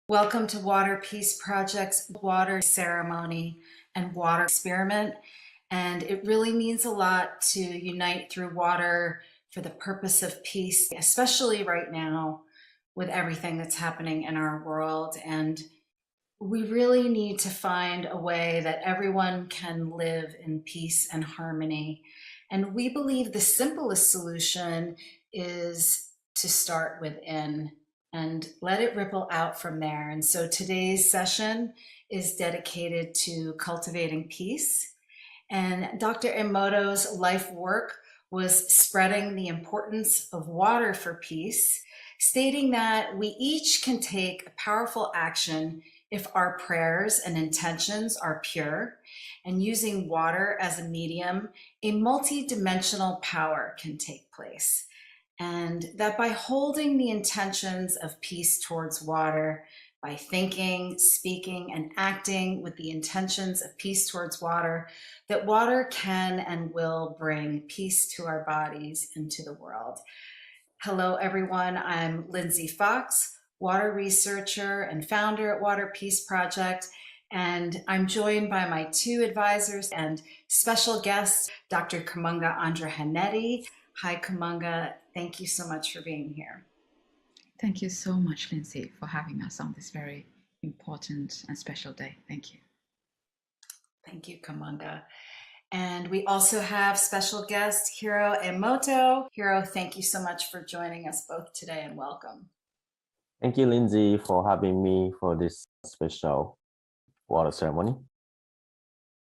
Welcome to Water Peace Project's water ceremony and water experiment. And it really means a lot to unite through water for the purpose of peace, especially right now with everything that's happening in our world. And we really need to find a way that everyone can live in peace and harmony. And we believe the simplest solution is to start within and let it ripple out from there. And so today's session is dedicated to cultivating peace. And Dr. Emoto's life work was spreading the importance of water for peace, stating that we each can take a powerful action if our prayers and intentions are pure, and using water as a medium, a multi-dimensional power can take place. And that by holding the intentions of peace towards water, by thinking, speaking, and acting with the intentions of peace towards water, that water can and will bring peace to our bodies and to the world. Hello, everyone. I'm Lindsay Fox, water researcher and founder at Water Peace Project. And I'm joined by my two advisors and special guest, Dr. Kumanga Andrahennadi. Hi, Kumanga. Thank you so much for being here. Thank you so much, Lindsay, for having us on this very important and special day. Thank you. Thank you, Kumanga. And we also have special guest, Hiro Emoto. Hiro, thank you so much for joining us both today and welcome. Thank you, Lindsay, for having me for this special water ceremony.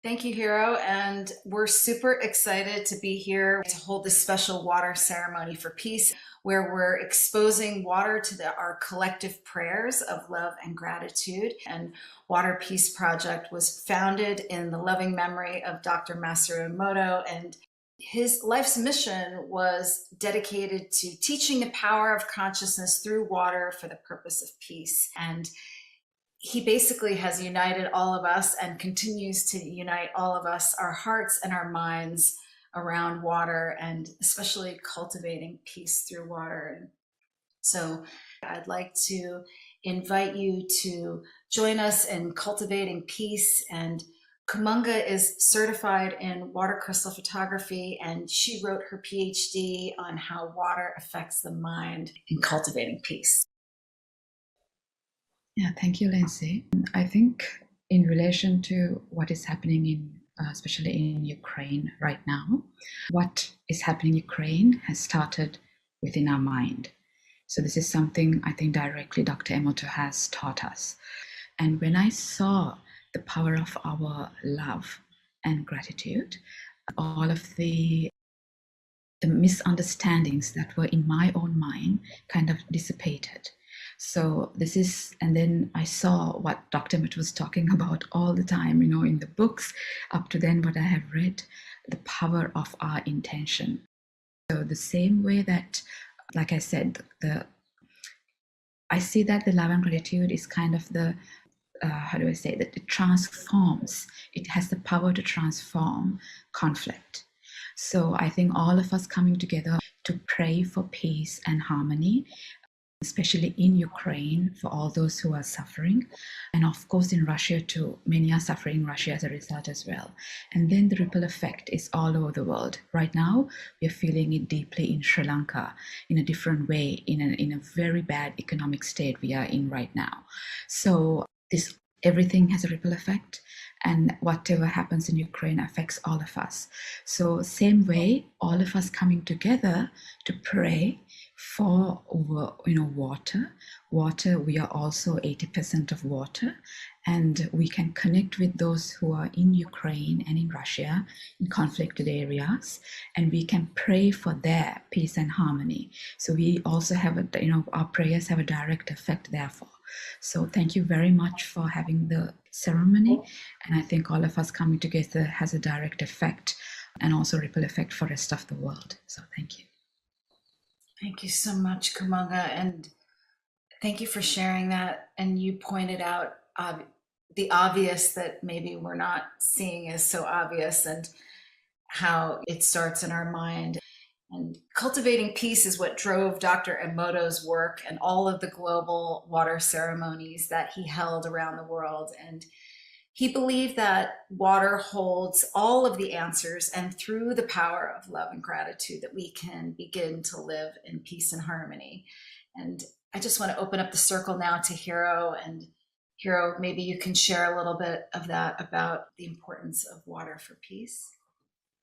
Thank you, Hiro. And we're super excited to be here to hold this special water ceremony for peace, where we're exposing water to our collective prayers of love and gratitude. And Water Peace Project was founded in the loving memory of Dr. Masaru Emoto, and his life's mission was dedicated to teaching the power of consciousness through water for the purpose of peace. And he basically has united all of us and continues to unite all of us, our hearts and our minds, around water, and especially cultivating peace through water. And so I'd like to invite you to join us in cultivating peace. And Kumanga is certified in water crystal photography, and she wrote her PhD on how water affects the mind in cultivating peace. Yeah, thank you, Lindsay. I think in relation to what is happening in, especially in Ukraine right now, what is happening in Ukraine has started within our mind. So this is something I think directly Dr. Emoto has taught us. And when I saw the power of our love and gratitude, all of the misunderstandings that were in my own mind kind of dissipated. So this is, and then I saw what Dr. Emoto was talking about all the time, in the books, up to then what I have read, the power of our intention. So the same way that, like I said, I see that the love and gratitude is kind of the, that it transforms, it has the power to transform conflict. So I think all of us coming together to pray for peace and harmony, especially in Ukraine, for all those who are suffering. And of course in Russia too, many are suffering in Russia as a result as well. And then the ripple effect is all over the world. Right now, we are feeling it deeply in Sri Lanka in a different way, in a very bad economic state we are in right now. So everything has a ripple effect, and whatever happens in Ukraine affects all of us. So same way, all of us coming together to pray for water. We are also 80% of water, And we can connect with those who are in Ukraine and in Russia, in conflicted areas, and we can pray for their peace and harmony. So we also have our prayers have a direct effect, therefore. So thank you very much for having the ceremony. And I think all of us coming together has a direct effect and also ripple effect for the rest of the world. So thank you. Thank you so much, Kumanga. And thank you for sharing that. And you pointed out the obvious that maybe we're not seeing as so obvious, and how it starts in our mind. And cultivating peace is what drove Dr. Emoto's work and all of the global water ceremonies that he held around the world. And he believed that water holds all of the answers, and through the power of love and gratitude that we can begin to live in peace and harmony. And I just want to open up the circle now to Hiro. And Hiro, maybe you can share a little bit of that about the importance of water for peace.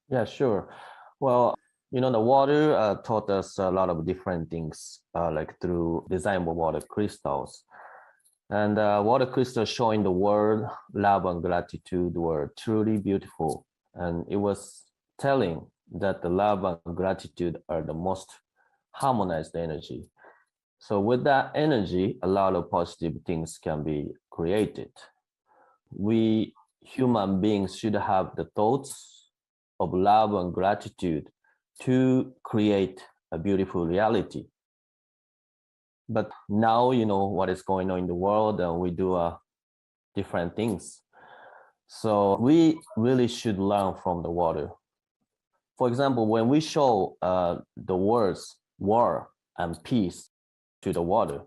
Yeah, sure. Well, the water taught us a lot of different things, like through designable water crystals. And water crystals showing the world love and gratitude were truly beautiful. And it was telling that the love and gratitude are the most harmonized energy. So with that energy, a lot of positive things can be created. We human beings should have the thoughts of love and gratitude to create a beautiful reality. But now, what is going on in the world, and we do different things. So we really should learn from the water. For example, when we show the words war and peace to the water,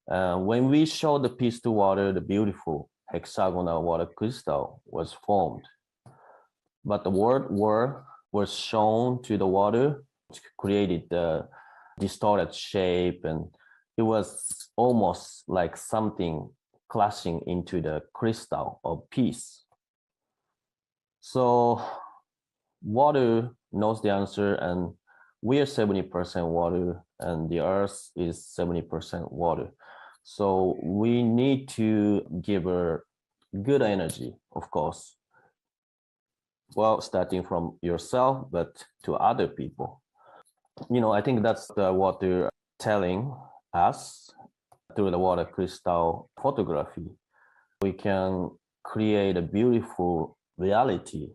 when we show the peace to water, the beautiful hexagonal water crystal was formed. But the word war was shown to the water, which created the distorted shape, and it was almost like something clashing into the crystal of peace. So water knows the answer, and we are 70% water, and the earth is 70% water. So we need to give her good energy, of course. Well, starting from yourself, but to other people. I think that's what they're telling us through the water crystal photography. We can create a beautiful reality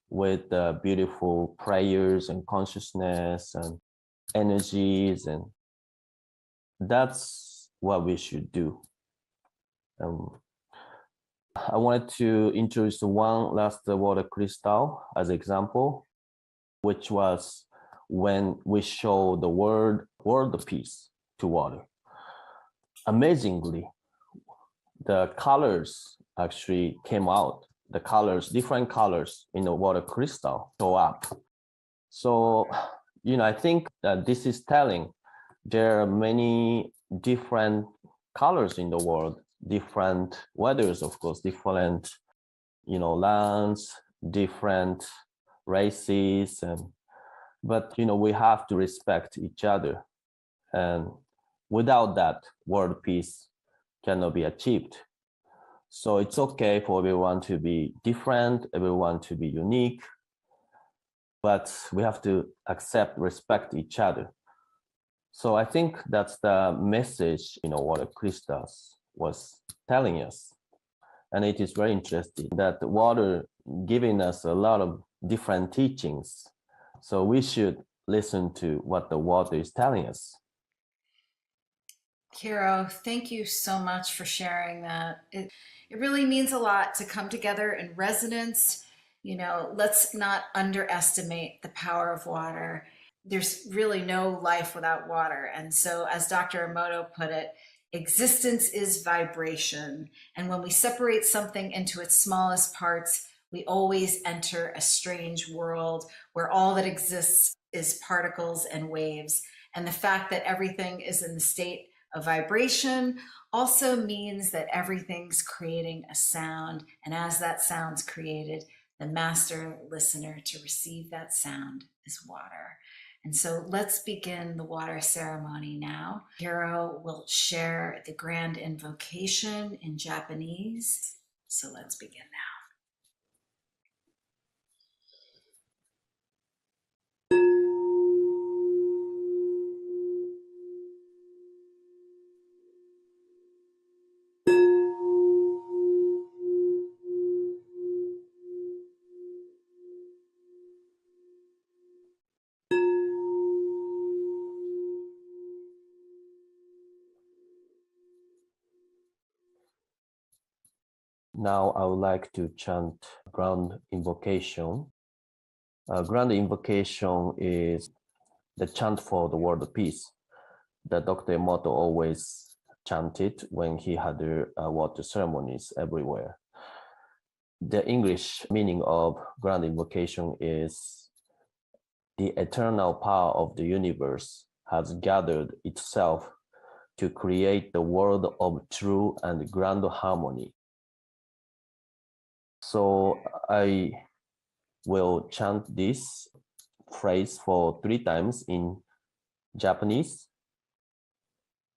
with beautiful prayers and consciousness and energies, and that's what we should do. I wanted to introduce one last water crystal as an example, which was when we show the world of peace to water. Amazingly, the colors actually came out. The colors, different colors in the water crystal show up. So, I think that this is telling there are many different colors in the world, different weathers, of course, different, lands, different races, but we have to respect each other, and without that, world peace cannot be achieved. So it's okay for everyone to be different, everyone to be unique, but we have to accept, respect each other. So I think that's the message, water crystals was telling us. And it is very interesting that the water giving us a lot of different teachings. So we should listen to what the water is telling us. Hiro, thank you so much for sharing that. It really means a lot to come together in resonance. Let's not underestimate the power of water. There's really no life without water. And so, as Dr. Emoto put it, existence is vibration. And when we separate something into its smallest parts, we always enter a strange world where all that exists is particles and waves. And the fact that everything is in the state of vibration also means that everything's creating a sound. And as that sound's created, the master listener to receive that sound is water. And so let's begin the water ceremony now. Hiro will share the grand invocation in Japanese. So let's begin now. Now I would like to chant grand invocation. Grand invocation is the chant for the world peace that Dr. Emoto always chanted when he had water ceremonies everywhere. The English meaning of grand invocation is the eternal power of the universe has gathered itself to create the world of true and grand harmony. So I will chant this phrase for 3 times in Japanese.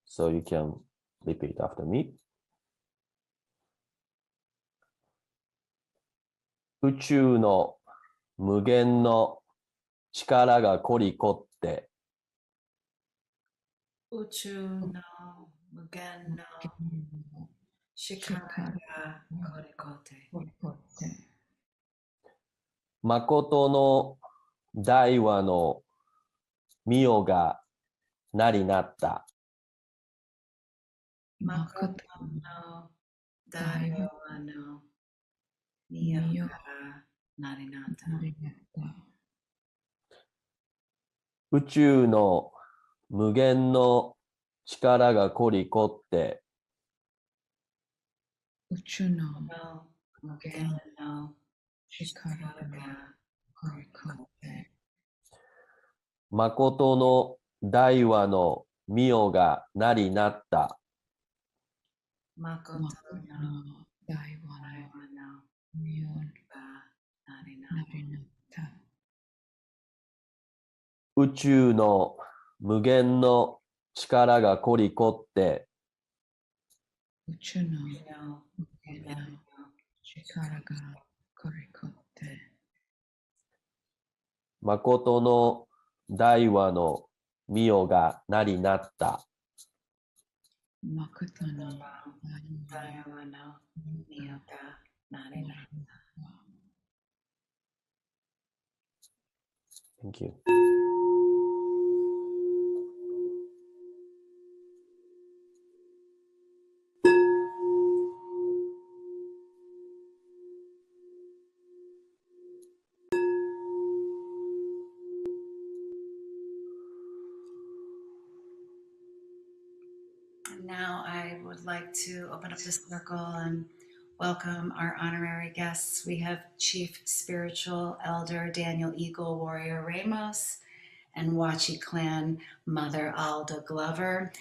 So you can repeat after me. 宇宙の無限の力が凝り凝って 宇宙の無限の力がこれこて誠の大和の御代がなりなった。誠の大和の御代がなりなった。宇宙の無限の力が凝り凝って宇宙の無限の力がこれこて誠の大和の御代がなりなった。誠の大和の御代がなりなった。宇宙の無限の力が凝り凝って宇宙の無限の力がこれこって誠の大和の御代がなりなった。誠の大和の御代がなりなった。Thank you. Now I would like to open up the circle and welcome our honorary guests. We have Chief Spiritual Elder Daniel Eagle Warrior Ramos and Wachi Clan Mother Alda Glover.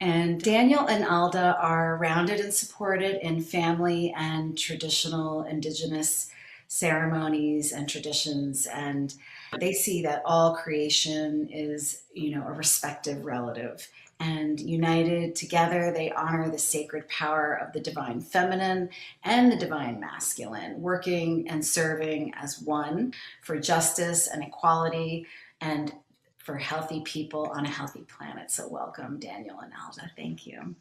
And Daniel and Alda are rounded and supported in family and traditional indigenous ceremonies and traditions, and they see that all creation is, a respective relative. And united together, they honor the sacred power of the divine feminine and the divine masculine, working and serving as one for justice and equality and for healthy people on a healthy planet. So welcome, Daniel and Alda. Thank you.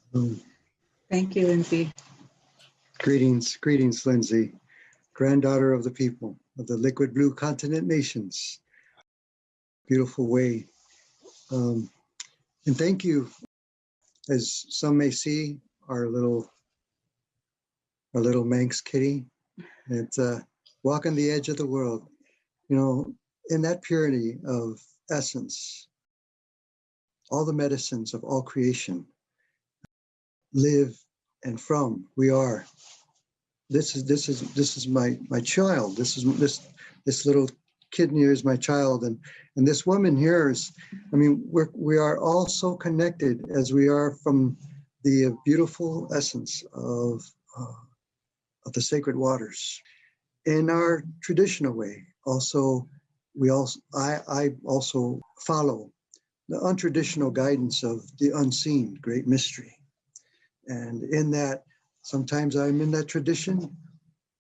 Thank you, Lindsay. Greetings, Lindsay, granddaughter of the people of the liquid blue continent nations. Beautiful way. And thank you, as some may see, our little Manx kitty. It's walking the edge of the world. In that purity of essence, all the medicines of all creation live and from we are. This is my child. This little kid here is my child, and this woman here is. We are all so connected as we are from the beautiful essence of the sacred waters. In our traditional way, also I also follow the untraditional guidance of the unseen, great mystery. And in that, sometimes I'm in that tradition,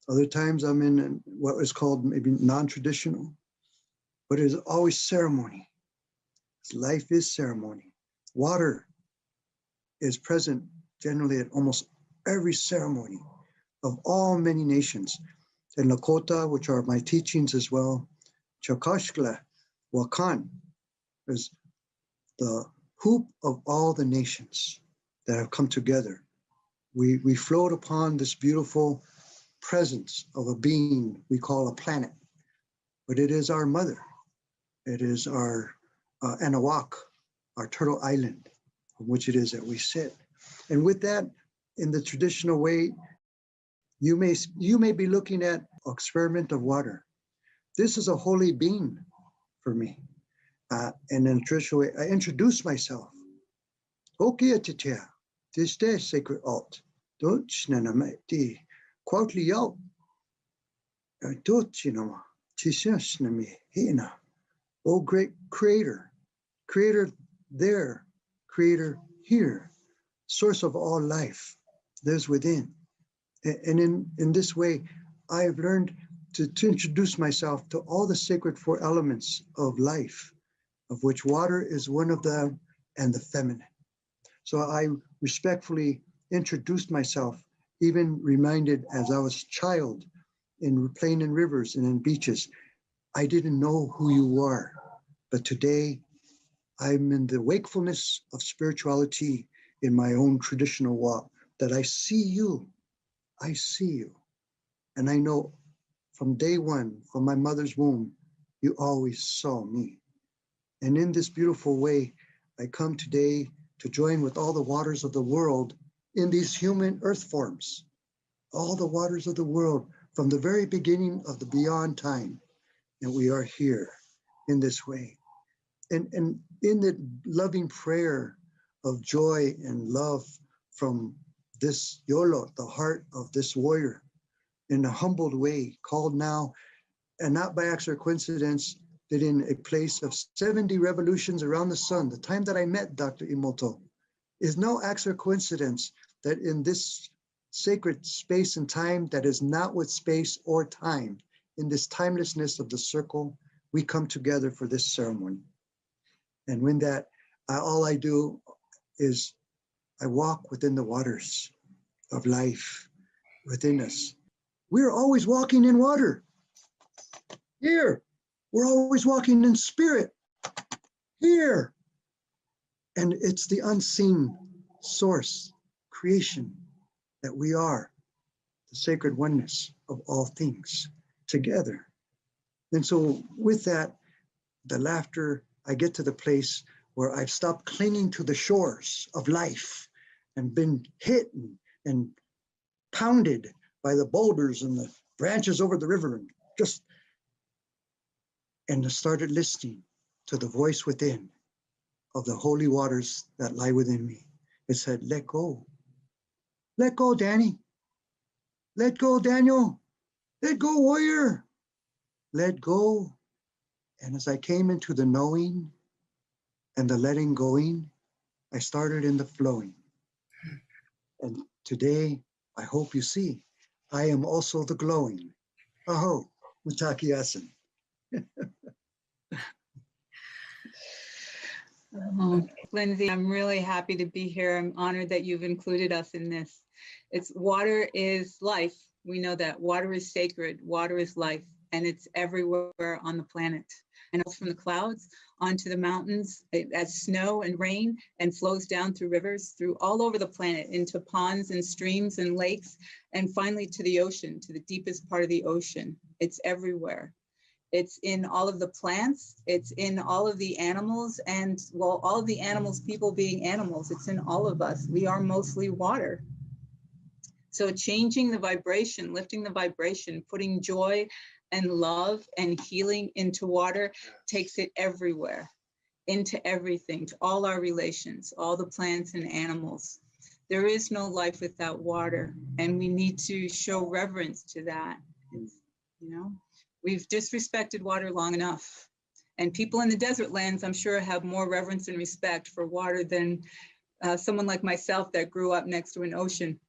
other times I'm in what is called maybe non-traditional, but it's always ceremony. Life is ceremony. Water is present generally at almost every ceremony of all many nations. In Lakota, which are my teachings as well, Chakashkla, Wakan, is the hoop of all the nations that have come together. We float upon this beautiful presence of a being we call a planet, but it is our mother. It is our Anawak, our turtle island, on which it is that we sit. And with that, in the traditional way, you may be looking at an experiment of water. This is a holy being for me. And in a traditional way, I introduce myself. Okia titia, this day sacred alt. Dochnanamati, quautli yalt. Dochinama, chisasnami, hina. O great creator, creator there, creator here, source of all life, lives within. And in this way, I've learned to introduce myself to all the sacred four elements of life, of which water is one of them, and the feminine. So I respectfully introduced myself, even reminded as I was a child in playing in rivers and in beaches. I didn't know who you were, but today I'm in the wakefulness of spirituality in my own traditional walk, that I see you, and I know from day one, from my mother's womb, you always saw me. And in this beautiful way, I come today to join with all the waters of the world in these human earth forms, all the waters of the world from the very beginning of the beyond time. And we are here in this way. And in the loving prayer of joy and love from this Yolo, the heart of this warrior, in a humbled way, called now, and not by accident or coincidence, that in a place of 70 revolutions around the sun, the time that I met Dr. Emoto, is no accident or coincidence that in this sacred space and time that is not with space or time, in this timelessness of the circle, we come together for this ceremony. And when that, all I do is I walk within the waters of life within us. We're always walking in water. Here, we're always walking in spirit. Here. And it's the unseen source, creation, that we are, the sacred oneness of all things together. And so with that, the laughter, I get to the place where I've stopped clinging to the shores of life and been hit and pounded by the boulders and the branches over the river, and started listening to the voice within of the holy waters that lie within me. It said, let go. Let go, Danny. Let go, Daniel. Let go, warrior. Let go. And as I came into the knowing and the letting going, I started in the flowing. And today, I hope you see, I am also the glowing. Aho, Mutaki Asen. Oh, Lindsay, I'm really happy to be here. I'm honored that you've included us in this. Water is life. We know that water is sacred, water is life, and it's everywhere on the planet. And it's from the clouds onto the mountains as snow and rain, and flows down through rivers, through all over the planet, into ponds and streams and lakes, and finally to the ocean, to the deepest part of the ocean. It's everywhere. It's in all of the plants, it's in all of the animals, and well, all of the animals, people being animals, it's in all of us. We are mostly water. So changing the vibration, lifting the vibration, putting joy and love and healing into water takes it everywhere, into everything, to all our relations, all the plants and animals. There is no life without water, and we need to show reverence to that, you know? We've disrespected water long enough. And people in the desert lands, I'm sure, have more reverence and respect for water than someone like myself that grew up next to an ocean.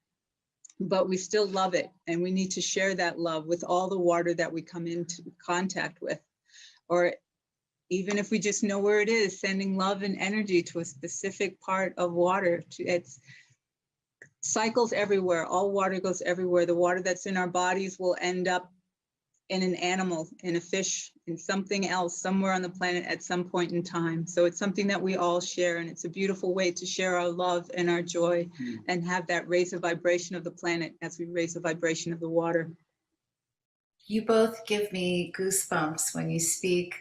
But we still love it, and we need to share that love with all the water that we come into contact with. Or even if we just know where it is, sending love and energy to a specific part of water. It's cycles everywhere. All water goes everywhere. The water that's in our bodies will end up in an animal, in a fish, in something else, somewhere on the planet at some point in time. So it's something that we all share, and it's a beautiful way to share our love and our joy and have that raise the vibration of the planet as we raise the vibration of the water. You both give me goosebumps when you speak.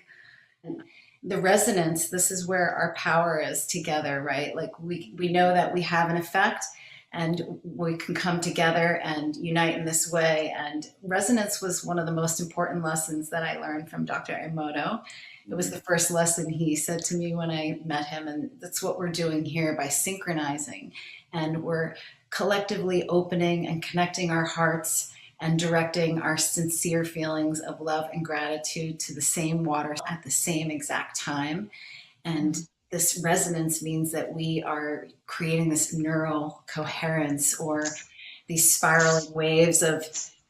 The resonance, this is where our power is together, right? Like we know that we have an effect, and we can come together and unite in this way. And resonance was one of the most important lessons that I learned from Dr. Emoto. It was the first lesson he said to me when I met him, and that's what we're doing here by synchronizing. And we're collectively opening and connecting our hearts and directing our sincere feelings of love and gratitude to the same water at the same exact time. And this resonance means that we are creating this neural coherence, or these spiraling waves of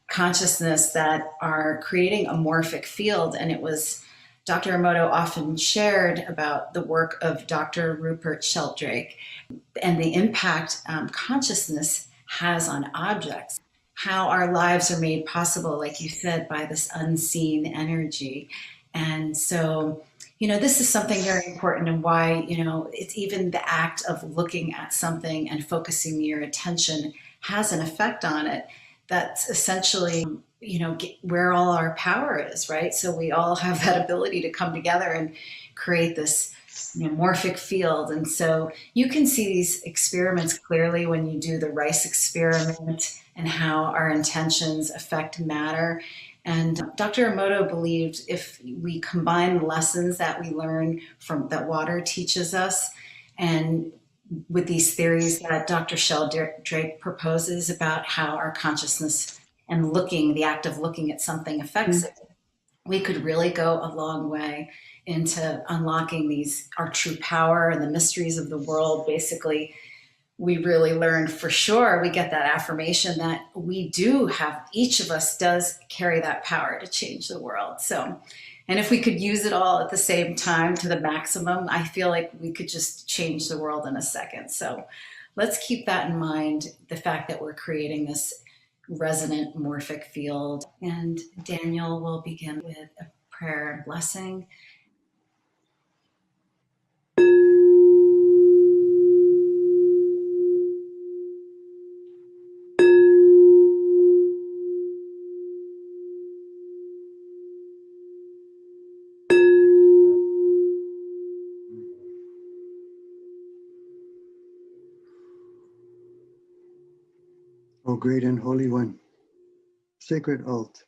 consciousness that are creating a morphic field. And it was Dr. Emoto often shared about the work of Dr. Rupert Sheldrake and the impact consciousness has on objects, how our lives are made possible, like you said, by this unseen energy. And so, this is something very important, and why, it's even the act of looking at something and focusing your attention has an effect on it. That's essentially, where all our power is, right? So we all have that ability to come together and create this morphic field. And so you can see these experiments clearly when you do the rice experiment and how our intentions affect matter. And Dr. Emoto believed if we combine lessons that we learn from that water teaches us, and with these theories that Dr. Sheldrake proposes about how our consciousness and the act of looking at something affects it, we could really go a long way into unlocking our true power and the mysteries of the world. Basically, we really learned for sure, we get that affirmation that we do have, each of us does carry that power to change the world. So, and if we could use it all at the same time to the maximum, I feel like we could just change the world in a second. So let's keep that in mind, the fact that we're creating this resonant morphic field. And Daniel will begin with a prayer and blessing. O great and holy one, sacred Alt,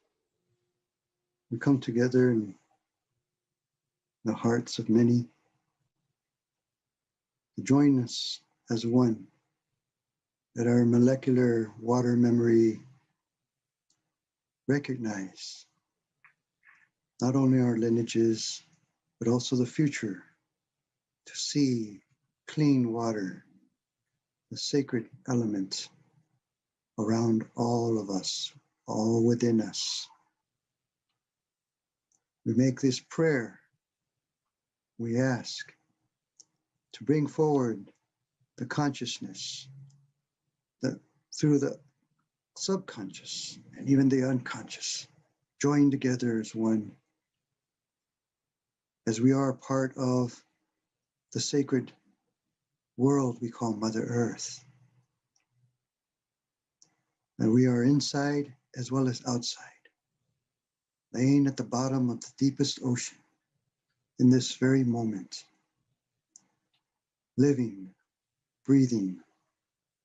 we come together in the hearts of many to join us as one, that our molecular water memory recognize not only our lineages, but also the future, to see clean water, the sacred element around all of us, all within us. We make this prayer. We ask to bring forward the consciousness that through the subconscious and even the unconscious, joined together as one, as we are part of the sacred world we call Mother Earth. And we are inside as well as outside, laying at the bottom of the deepest ocean in this very moment, living, breathing,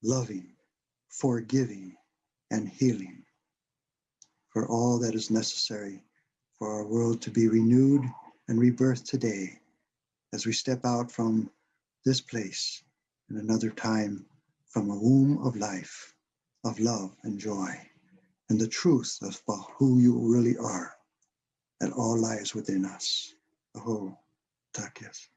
loving, forgiving, and healing for all that is necessary for our world to be renewed and rebirthed today as we step out from this place in another time, from a womb of life, of love and joy, and the truth of who you really are. and all lies within us. Aho, takyas.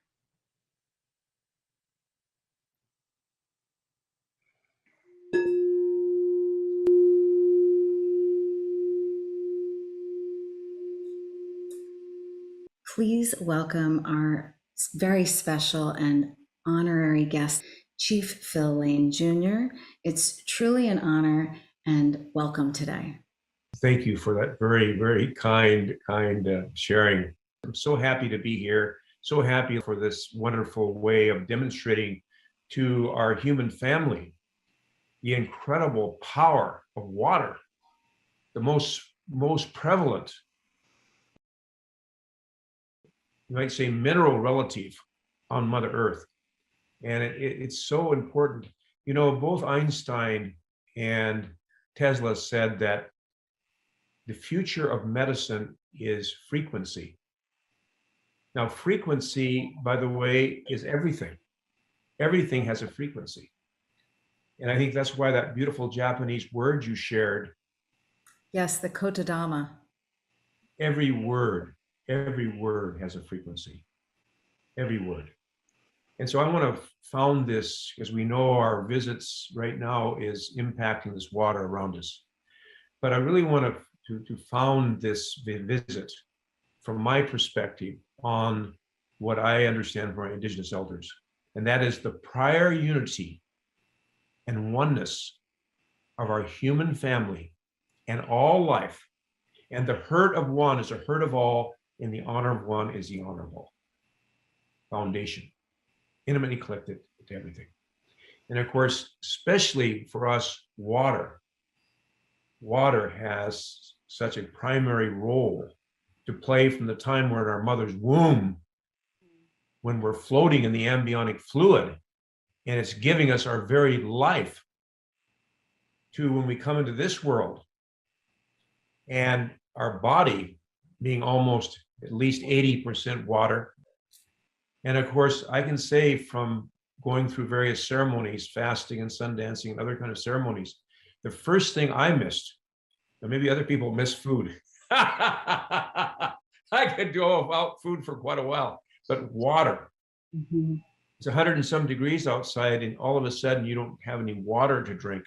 Please welcome our very special and honorary guest, Chief Phil Lane Jr. It's truly an honor and welcome today. Thank you for that very, very kind sharing. I'm so happy to be here. So happy for this wonderful way of demonstrating to our human family the incredible power of water, the most prevalent, you might say, mineral relative on Mother Earth. And it's so important. You know, both Einstein and Tesla said that the future of medicine is frequency. Now, frequency, by the way, is everything. Everything has a frequency. And I think that's why that beautiful Japanese word you shared. Yes, the Kotodama. Every word has a frequency. Every word. And so I want to found this, because we know our visits right now is impacting this water around us. But I really want to found this visit from my perspective on what I understand from our Indigenous elders. And that is the prior unity and oneness of our human family and all life. And the hurt of one is a hurt of all, and the honor of one is the honor of all. Foundation, intimately connected to everything. And of course, especially for us, water. Water has such a primary role to play from the time we're in our mother's womb, when we're floating in the amniotic fluid, and it's giving us our very life, to when we come into this world, and our body being almost at least 80% water. And of course, I can say from going through various ceremonies, fasting and sun dancing and other kind of ceremonies, the first thing I missed, or maybe other people miss food. I could go without food for quite a while, but water. Mm-hmm. It's 100 and some degrees outside, and all of a sudden you don't have any water to drink.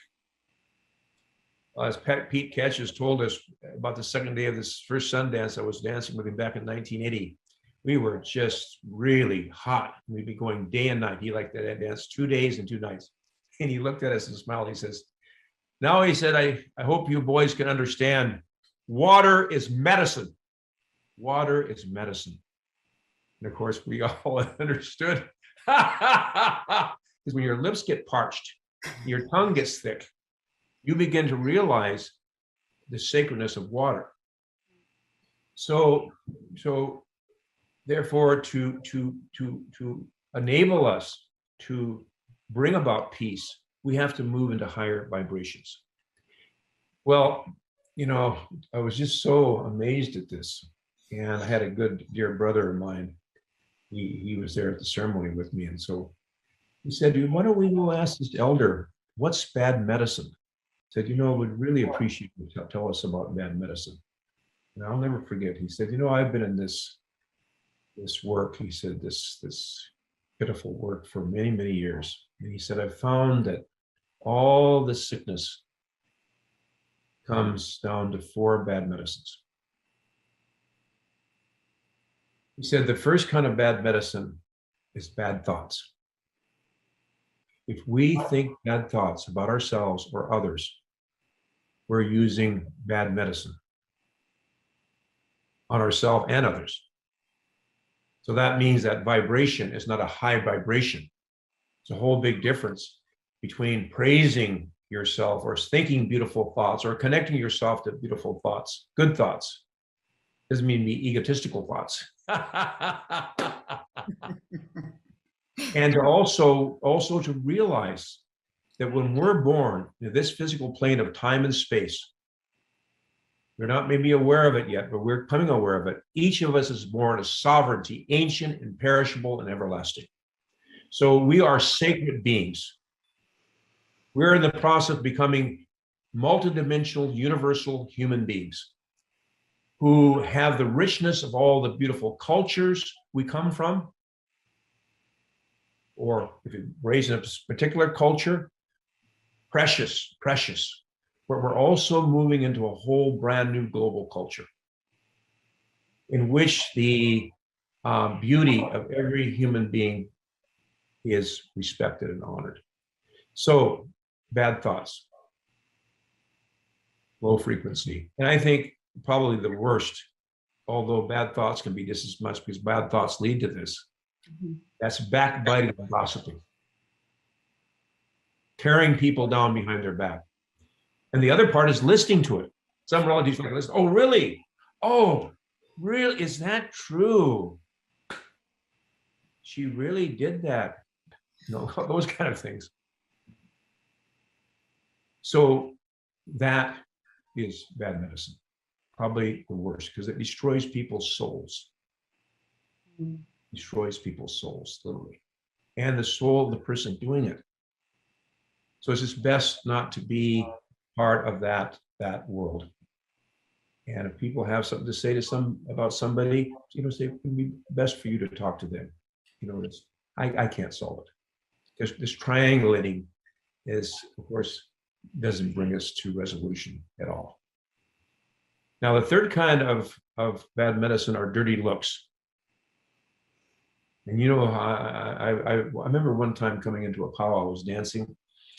As Pete Ketch has told us about the second day of this first sun dance, I was dancing with him back in 1980. We were just really hot. We'd be going day and night. He liked that dance 2 days and 2 nights. And he looked at us and smiled. He says, now, he said, I hope you boys can understand, water is medicine. Water is medicine. And of course, we all understood. Because when your lips get parched, your tongue gets thick, you begin to realize the sacredness of water. So therefore, to enable us to bring about peace, we have to move into higher vibrations. Well, you know, I was just so amazed at this. And I had a good dear brother of mine. He was there at the ceremony with me. And so he said, why don't we go ask this elder, what's bad medicine? I said, you know, I would really appreciate you to tell us about bad medicine. And I'll never forget. He said, you know, I've been in this work, he said, this pitiful work for many, many years. And he said, I've found that all the sickness comes down to 4 bad medicines. He said, the first kind of bad medicine is bad thoughts. If we think bad thoughts about ourselves or others, we're using bad medicine on ourselves and others. So that means that vibration is not a high vibration. It's a whole big difference between praising yourself or thinking beautiful thoughts or connecting yourself to beautiful thoughts, good thoughts. Doesn't mean be egotistical thoughts. And also to realize that when we're born in this physical plane of time and space, we're not maybe aware of it yet, but we're becoming aware of it. Each of us is born as sovereignty, ancient, imperishable, and everlasting. So we are sacred beings. We're in the process of becoming multidimensional, universal human beings. who have the richness of all the beautiful cultures we come from, or if you're raised in a particular culture, precious, precious. But we're also moving into a whole brand new global culture in which the beauty of every human being is respected and honored. So, bad thoughts, low frequency. And I think probably the worst, although bad thoughts can be just as much because bad thoughts lead to this, that's backbiting and gossiping, tearing people down behind their back. And the other part is listening to it. Some relatives like, listen, oh, really? Oh, really? Is that true? She really did that. You know, those kind of things. So that is bad medicine, probably the worst, because it destroys people's souls. Destroys people's souls, literally, and the soul of the person doing it. So it's just best not to be part of that world. And if people have something to say to about somebody, you know, say it would be best for you to talk to them. You know, I can't solve it. This triangulating is, of course, doesn't bring us to resolution at all. Now, the third kind of bad medicine are dirty looks. And you know, I remember one time coming into a powwow, I was dancing,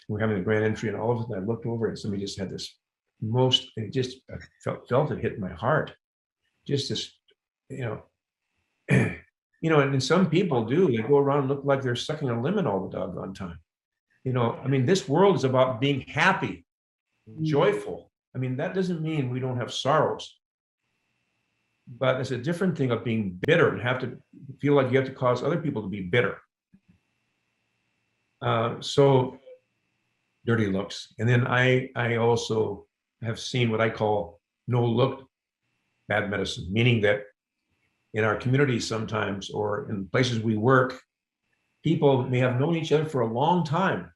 we were having a grand entry, and all of a sudden I looked over and somebody just had this it just I felt it hit my heart. Just this, you know, you know, and some people do, they go around and look like they're sucking a lemon all the doggone time. You know, I mean, this world is about being happy, joyful. I mean, that doesn't mean we don't have sorrows, but it's a different thing of being bitter and have to feel like you have to cause other people to be bitter. So dirty looks. And then I also have seen what I call no look bad medicine, meaning that in our communities sometimes, or in places we work, people may have known each other for a long time,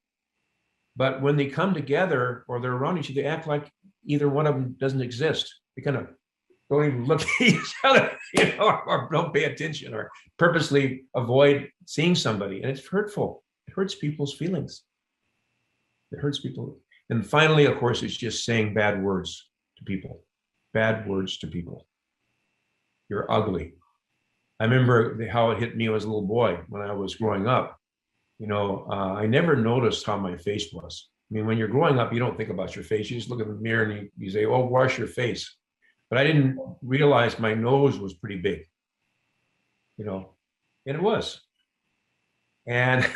but when they come together or they're around each other, they act like either one of them doesn't exist. They kind of don't even look at each other, you know, or don't pay attention, or purposely avoid seeing somebody. And it's hurtful. It hurts people's feelings. It hurts people. And finally, of course, it's just saying bad words to people. Bad words to people. You're ugly. I remember how it hit me as a little boy when I was growing up. You know, I never noticed how my face was. I mean, when you're growing up, you don't think about your face. You just look in the mirror and you say, oh, wash your face. But I didn't realize my nose was pretty big, you know, and it was. And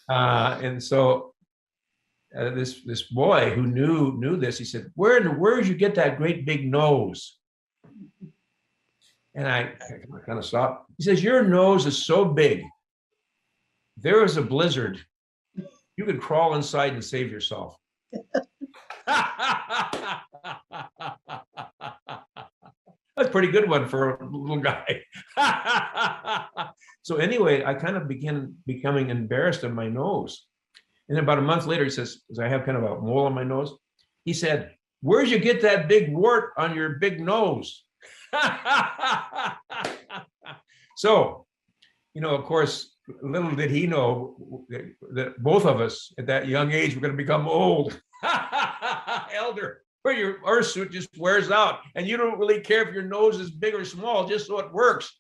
and so this boy who knew this, he said, where did you get that great big nose? And I kind of stopped. He says, your nose is so big. There is a blizzard. You could crawl inside and save yourself. That's a pretty good one for a little guy. So anyway, I kind of began becoming embarrassed of my nose. And about a month later, he says, because I have kind of a mole on my nose, he said, where'd you get that big wart on your big nose? So, you know, of course, little did he know that both of us at that young age were going to become old, elder, where your earth suit just wears out and you don't really care if your nose is big or small, just so it works.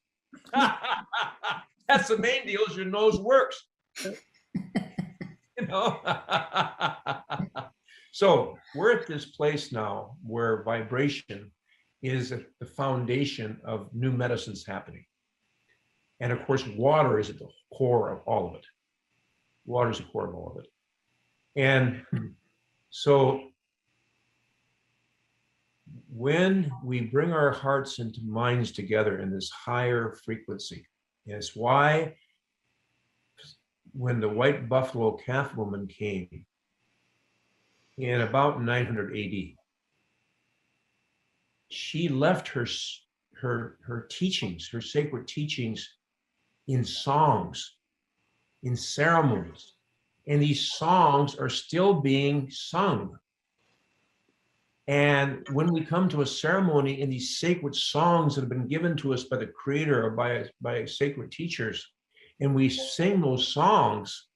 That's the main deal, is your nose works. You know. So we're at this place now where vibration is the foundation of new medicines happening. And of course, water is at the core of all of it. Water is the core of all of it. And so when we bring our hearts and minds together in this higher frequency, it's why when the white buffalo calf woman came in about 900 AD, she left her teachings, her sacred teachings, in songs, in ceremonies. And these songs are still being sung. And when we come to a ceremony in these sacred songs that have been given to us by the Creator or by sacred teachers, and we sing those songs,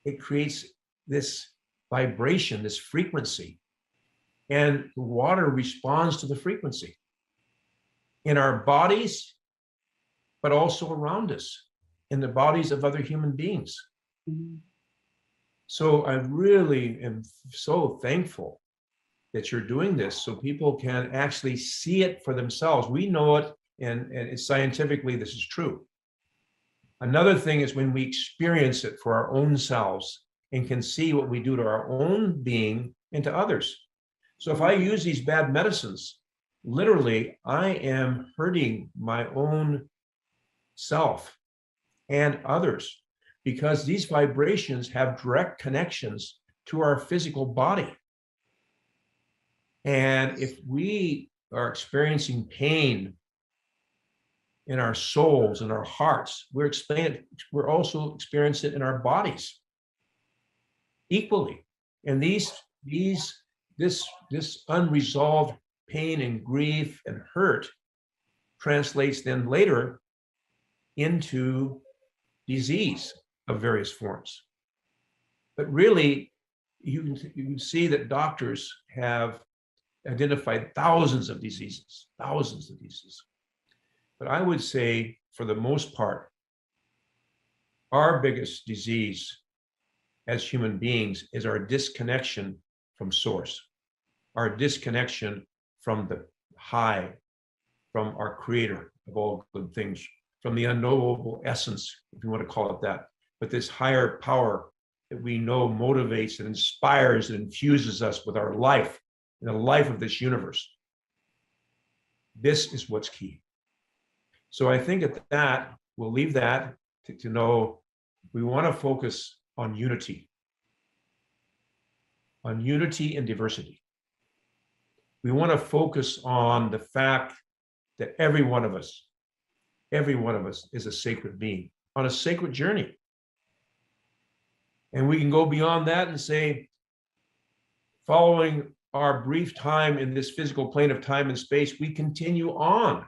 it creates this vibration, this frequency, and the water responds to the frequency in our bodies, but also around us, in the bodies of other human beings. Mhm. So I really am so thankful that you're doing this so people can actually see it for themselves. We know it, and it's scientifically, this is true. Another thing is when we experience it for our own selves and can see what we do to our own being and to others. So if I use these bad medicines, literally, I am hurting my own self and others because these vibrations have direct connections to our physical body. And if we are experiencing pain in our souls and our hearts, we're also experiencing it in our bodies equally. And this unresolved pain and grief and hurt translates then later into disease of various forms. But really, you can see that doctors have identified thousands of diseases. But I would say, for the most part, our biggest disease as human beings is our disconnection from source, our disconnection from the high, from our creator of all good things, from the unknowable essence, if you want to call it that. But this higher power that we know motivates and inspires and infuses us with our life, in the life of this universe. This is what's key. So I think at that, we'll leave that to know we want to focus on unity and diversity. We want to focus on the fact that every one of us is a sacred being on a sacred journey. And we can go beyond that and say, following our brief time in this physical plane of time and space, we continue on.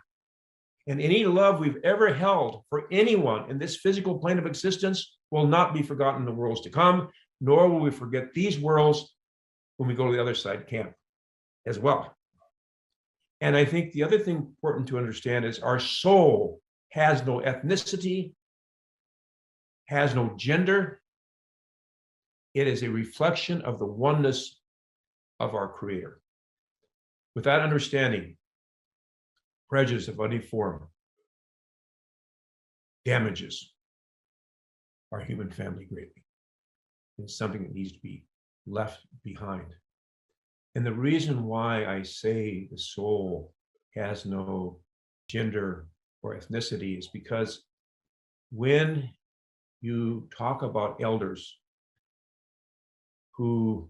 And any love we've ever held for anyone in this physical plane of existence will not be forgotten in the worlds to come, nor will we forget these worlds when we go to the other side camp as well. And I think the other thing important to understand is our soul has no ethnicity, has no gender. It is a reflection of the oneness of our Creator. With that understanding, prejudice of any form damages our human family greatly. It's something that needs to be left behind. And the reason why I say the soul has no gender or ethnicity is because when you talk about elders who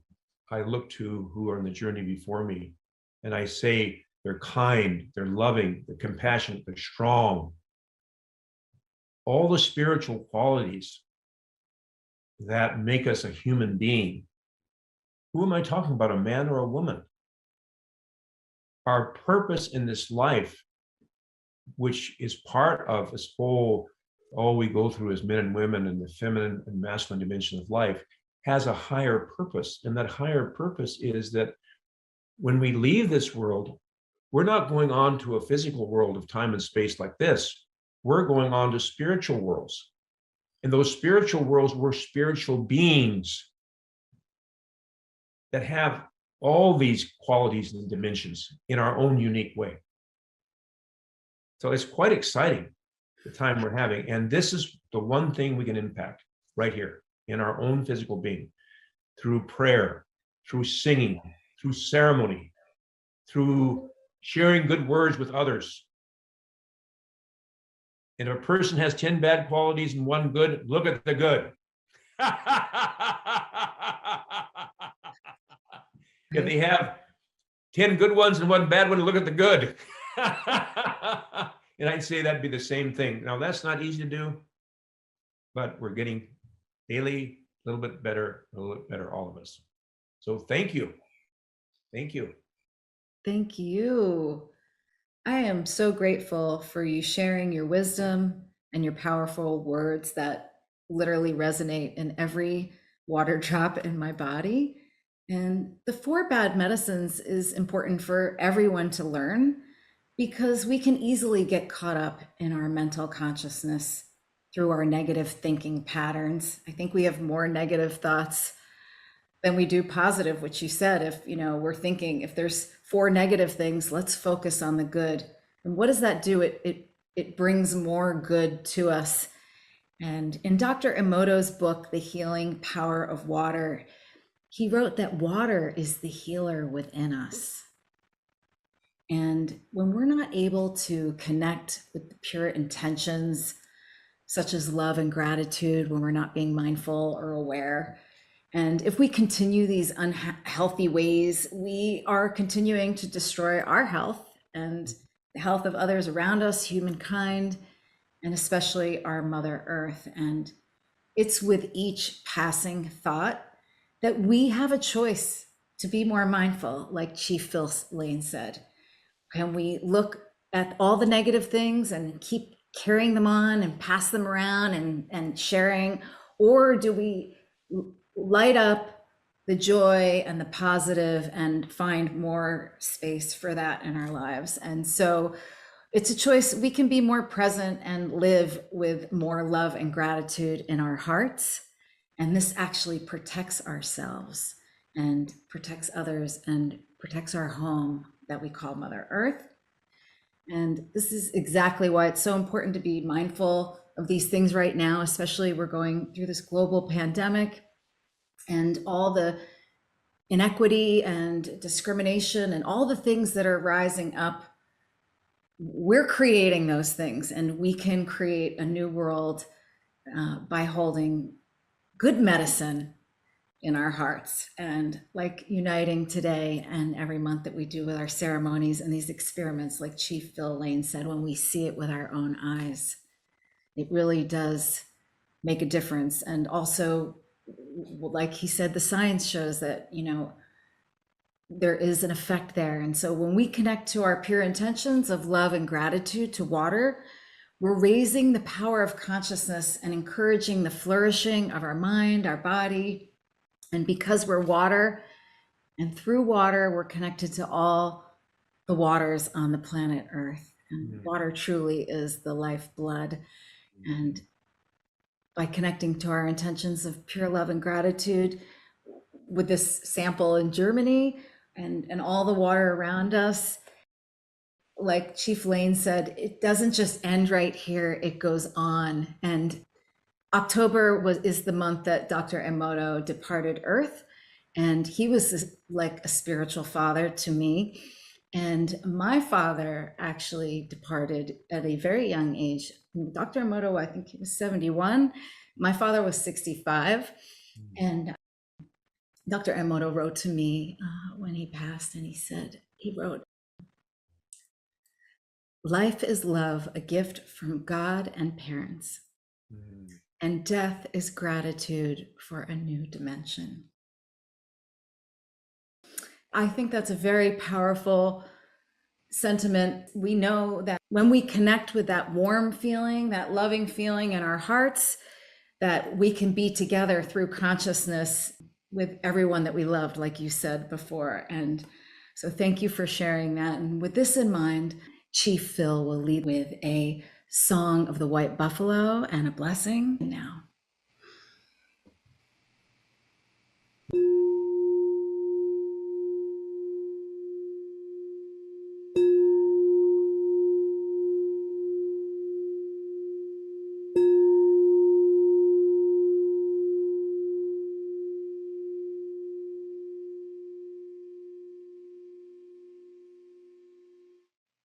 I look to, who are in the journey before me, and I say they're kind, they're loving, they're compassionate, they're strong, all the spiritual qualities that make us a human being. Who am I talking about, a man or a woman? Our purpose in this life, which is part of this whole, all we go through as men and women and the feminine and masculine dimension of life, has a higher purpose. And that higher purpose is that when we leave this world, we're not going on to a physical world of time and space like this. We're going on to spiritual worlds. And those spiritual worlds, we're spiritual beings that have all these qualities and dimensions in our own unique way. So it's quite exciting, the time we're having. And this is the one thing we can impact right here in our own physical being, through prayer, through singing, through ceremony, through sharing good words with others. And if a person has 10 bad qualities and one good, look at the good. If they have 10 good ones and one bad one, look at the good. And I'd say that'd be the same thing. Now, that's not easy to do, but we're getting daily a little bit better, all of us. So thank you. Thank you. Thank you. I am so grateful for you sharing your wisdom and your powerful words that literally resonate in every water drop in my body. And the four bad medicines is important for everyone to learn because we can easily get caught up in our mental consciousness through our negative thinking patterns. I think we have more negative thoughts than we do positive, which you said. If we're thinking, if there's four negative things, let's focus on the good. And what does that do? It brings more good to us. And in Dr. Emoto's book, The Healing Power of Water, he wrote that water is the healer within us. And when we're not able to connect with the pure intentions, such as love and gratitude, when we're not being mindful or aware, and if we continue these unhealthy ways, we are continuing to destroy our health and the health of others around us, humankind, and especially our Mother Earth. And it's with each passing thought that we have a choice to be more mindful, like Chief Phil Lane said. Can we look at all the negative things and keep carrying them on and pass them around and sharing? Or do we light up the joy and the positive and find more space for that in our lives? And so it's a choice. We can be more present and live with more love and gratitude in our hearts. And this actually protects ourselves and protects others and protects our home that we call Mother Earth. And this is exactly why it's so important to be mindful of these things right now, especially we're going through this global pandemic and all the inequity and discrimination and all the things that are rising up. We're creating those things, and we can create a new world by holding good medicine in our hearts, and like uniting today and every month that we do with our ceremonies and these experiments, like Chief Phil Lane said, when we see it with our own eyes, it really does make a difference. And also, like he said, the science shows that there is an effect there. And so when we connect to our pure intentions of love and gratitude to water, we're raising the power of consciousness and encouraging the flourishing of our mind, our body. And because we're water, and through water, we're connected to all the waters on the planet Earth. And water truly is the lifeblood. And by connecting to our intentions of pure love and gratitude with this sample in Germany and all the water around us, like Chief Lane said, it doesn't just end right here, it goes on. And October is the month that Dr. Emoto departed Earth, and he was like a spiritual father to me. And my father actually departed at a very young age. Dr. Emoto, I think he was 71. My father was 65. And Dr. Emoto wrote to me when he passed, and he wrote, "Life is love, a gift from God and parents. And death is gratitude for a new dimension." I think that's a very powerful sentiment. We know that when we connect with that warm feeling, that loving feeling in our hearts, that we can be together through consciousness with everyone that we loved, like you said before. And so thank you for sharing that. And with this in mind, Chief Phil will lead with a song of the White Buffalo and a blessing now.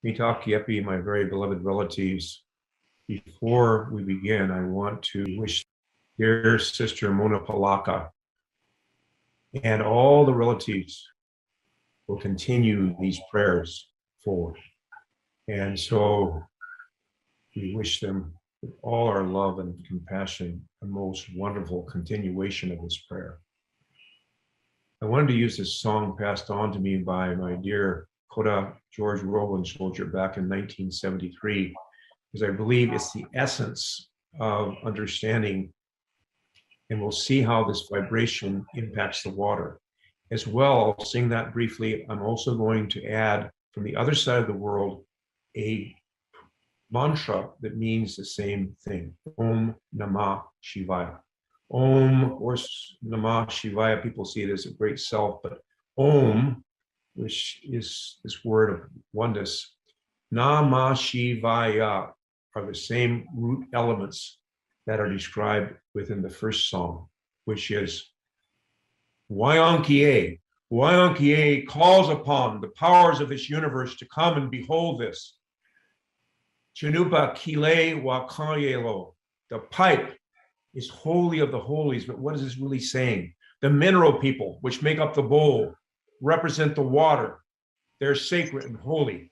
Mitak Yepi, my very beloved relatives, before we begin, I want to wish dear sister Mona Polacca and all the relatives will continue these prayers forward. And so we wish them with all our love and compassion a most wonderful continuation of this prayer. I wanted to use this song passed on to me by my dear Koda George Rowland soldier back in 1973, because I believe it's the essence of understanding, and we'll see how this vibration impacts the water. As well, I'll sing that briefly. I'm also going to add from the other side of the world a mantra that means the same thing. Om Namah Shivaya. Om, of course, Namah Shivaya, people see it as a great self, but Om, which is this word of oneness, Namah Shivaya are the same root elements that are described within the first song, which is Wayankie. Wayankie calls upon the powers of this universe to come and behold this. Chanupa Kile Wakayelo. The pipe is holy of the holies, but what is this really saying? The mineral people, which make up the bowl, represent the water. They're sacred and holy.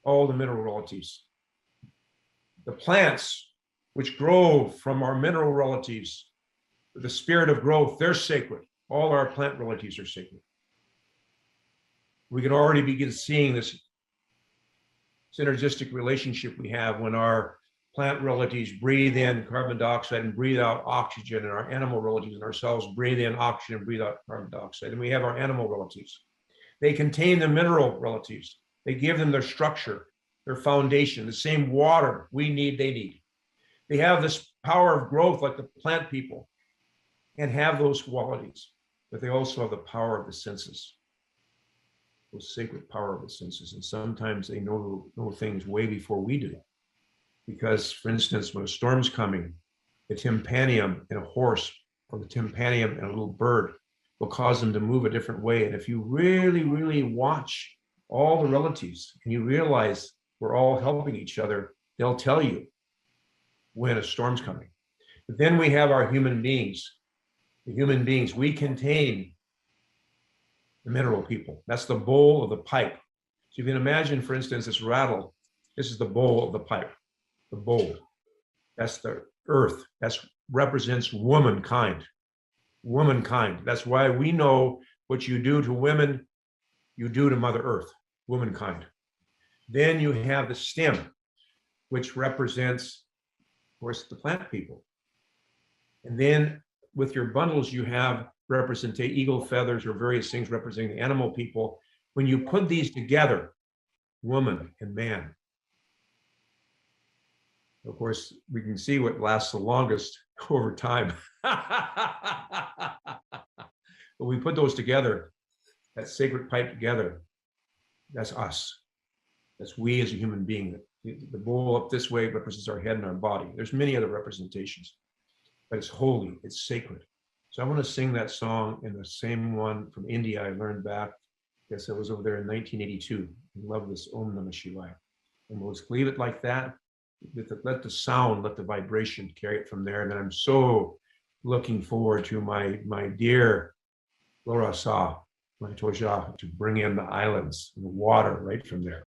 All the mineral relatives. The plants, which grow from our mineral relatives, the spirit of growth, they're sacred. All our plant relatives are sacred. We can already begin seeing this synergistic relationship we have when our plant relatives breathe in carbon dioxide and breathe out oxygen, and our animal relatives and ourselves breathe in oxygen and breathe out carbon dioxide. And we have our animal relatives. They contain the mineral relatives. They give them their structure, their foundation, the same water we need, they need. They have this power of growth like the plant people and have those qualities, but they also have the power of the senses, those sacred power of the senses. And sometimes they know things way before we do. Because, for instance, when a storm's coming, the tympanium in a horse or the tympanium in a little bird will cause them to move a different way. And if you really, really watch all the relatives and you realize we're all helping each other, they'll tell you when a storm's coming. But then we have our human beings. The human beings, we contain the mineral people. That's the bowl of the pipe. So you can imagine, for instance, this rattle. This is the bowl of the pipe. The bowl. That's the earth. That represents womankind. Womankind. That's why we know what you do to women, you do to Mother Earth, womankind. Then you have the stem, which represents, of course, the plant people. And then with your bundles, you have eagle feathers or various things representing the animal people. When you put these together, woman and man, of course, we can see what lasts the longest over time. But we put those together, that sacred pipe together, that's us. That's we as a human being. The bowl up this way represents our head and our body. There's many other representations, but it's holy, it's sacred. So I want to sing that song in the same one from India I learned back. I guess I was over there in 1982. I love this Om Namah Shivaya. And we'll just leave it like that. Let the sound, let the vibration carry it from there. And then I'm so looking forward to my dear LauraSa, my Toja, to bring in the islands and the water right from there.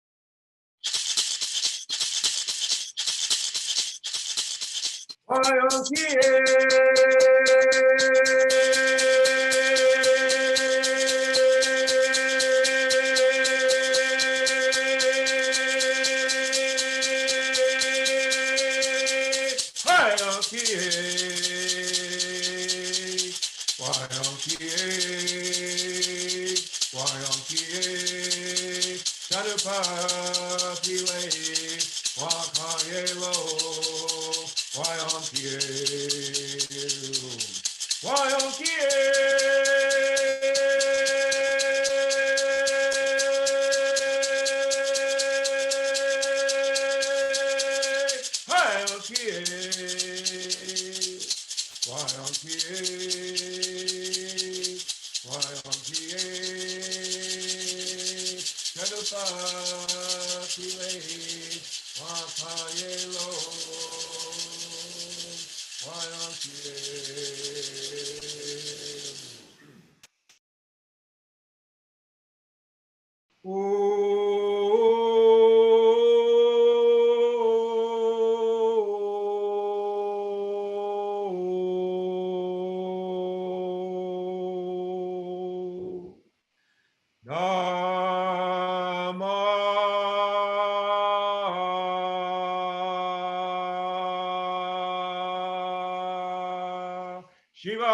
Shivaya.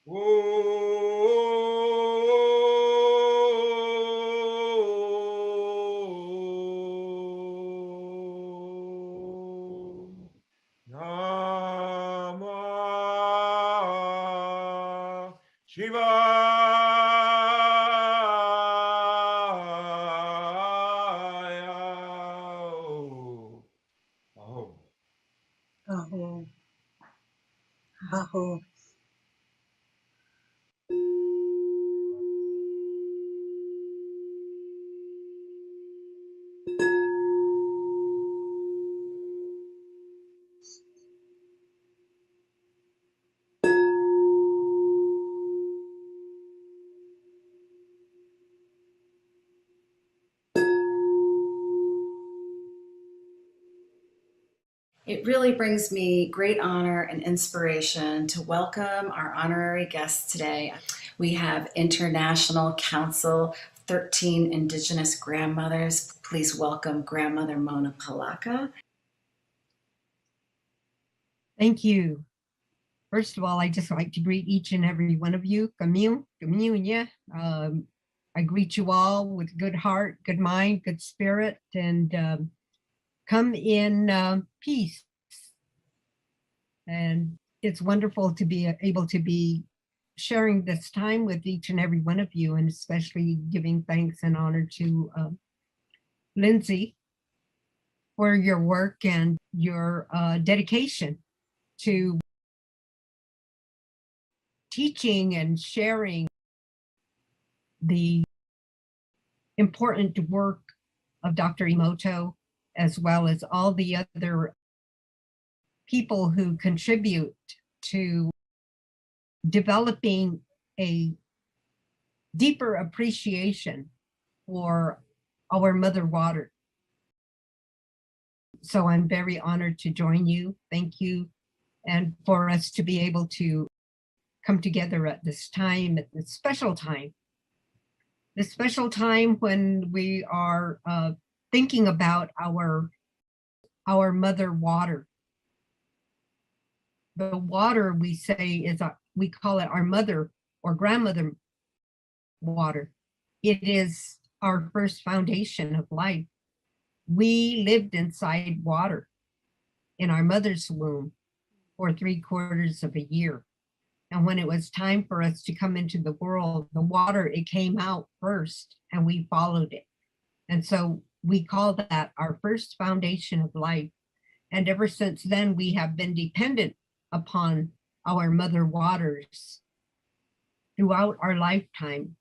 Om Namah Shivaya. Oh. Aho. Aho. It really brings me great honor and inspiration to welcome our honorary guests today. We have International Council 13 Indigenous Grandmothers. Please welcome Grandmother Mona Polacca. Thank you. First of all, I just like to greet each and every one of you. Communia. I greet you all with good heart, good mind, good spirit, and come in peace. And it's wonderful to be able to be sharing this time with each and every one of you, and especially giving thanks and honor to Lindsay for your work and your dedication to teaching and sharing the important work of Dr. Emoto, as well as all the other people who contribute to developing a deeper appreciation for our Mother Water. So I'm very honored to join you. Thank you. And for us to be able to come together at this time, at this special time when we are thinking about our Mother Water. The water, we say, is we call it our mother or grandmother water. It is our first foundation of life. We lived inside water in our mother's womb for 3/4 of a year. And when it was time for us to come into the world, the water, it came out first and we followed it. And so we call that our first foundation of life. And ever since then, we have been dependent upon our mother waters throughout our lifetime.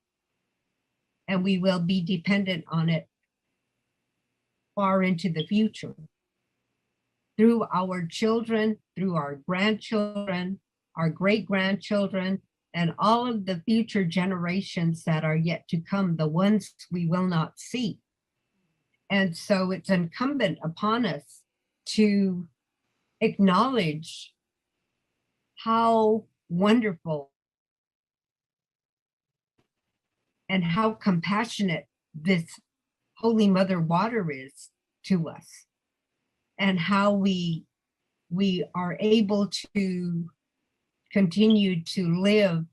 And we will be dependent on it far into the future. Through our children, through our grandchildren, our great-grandchildren, and all of the future generations that are yet to come, the ones we will not see. And so it's incumbent upon us to acknowledge how wonderful and how compassionate this Holy Mother Water is to us, and how we are able to continue to live,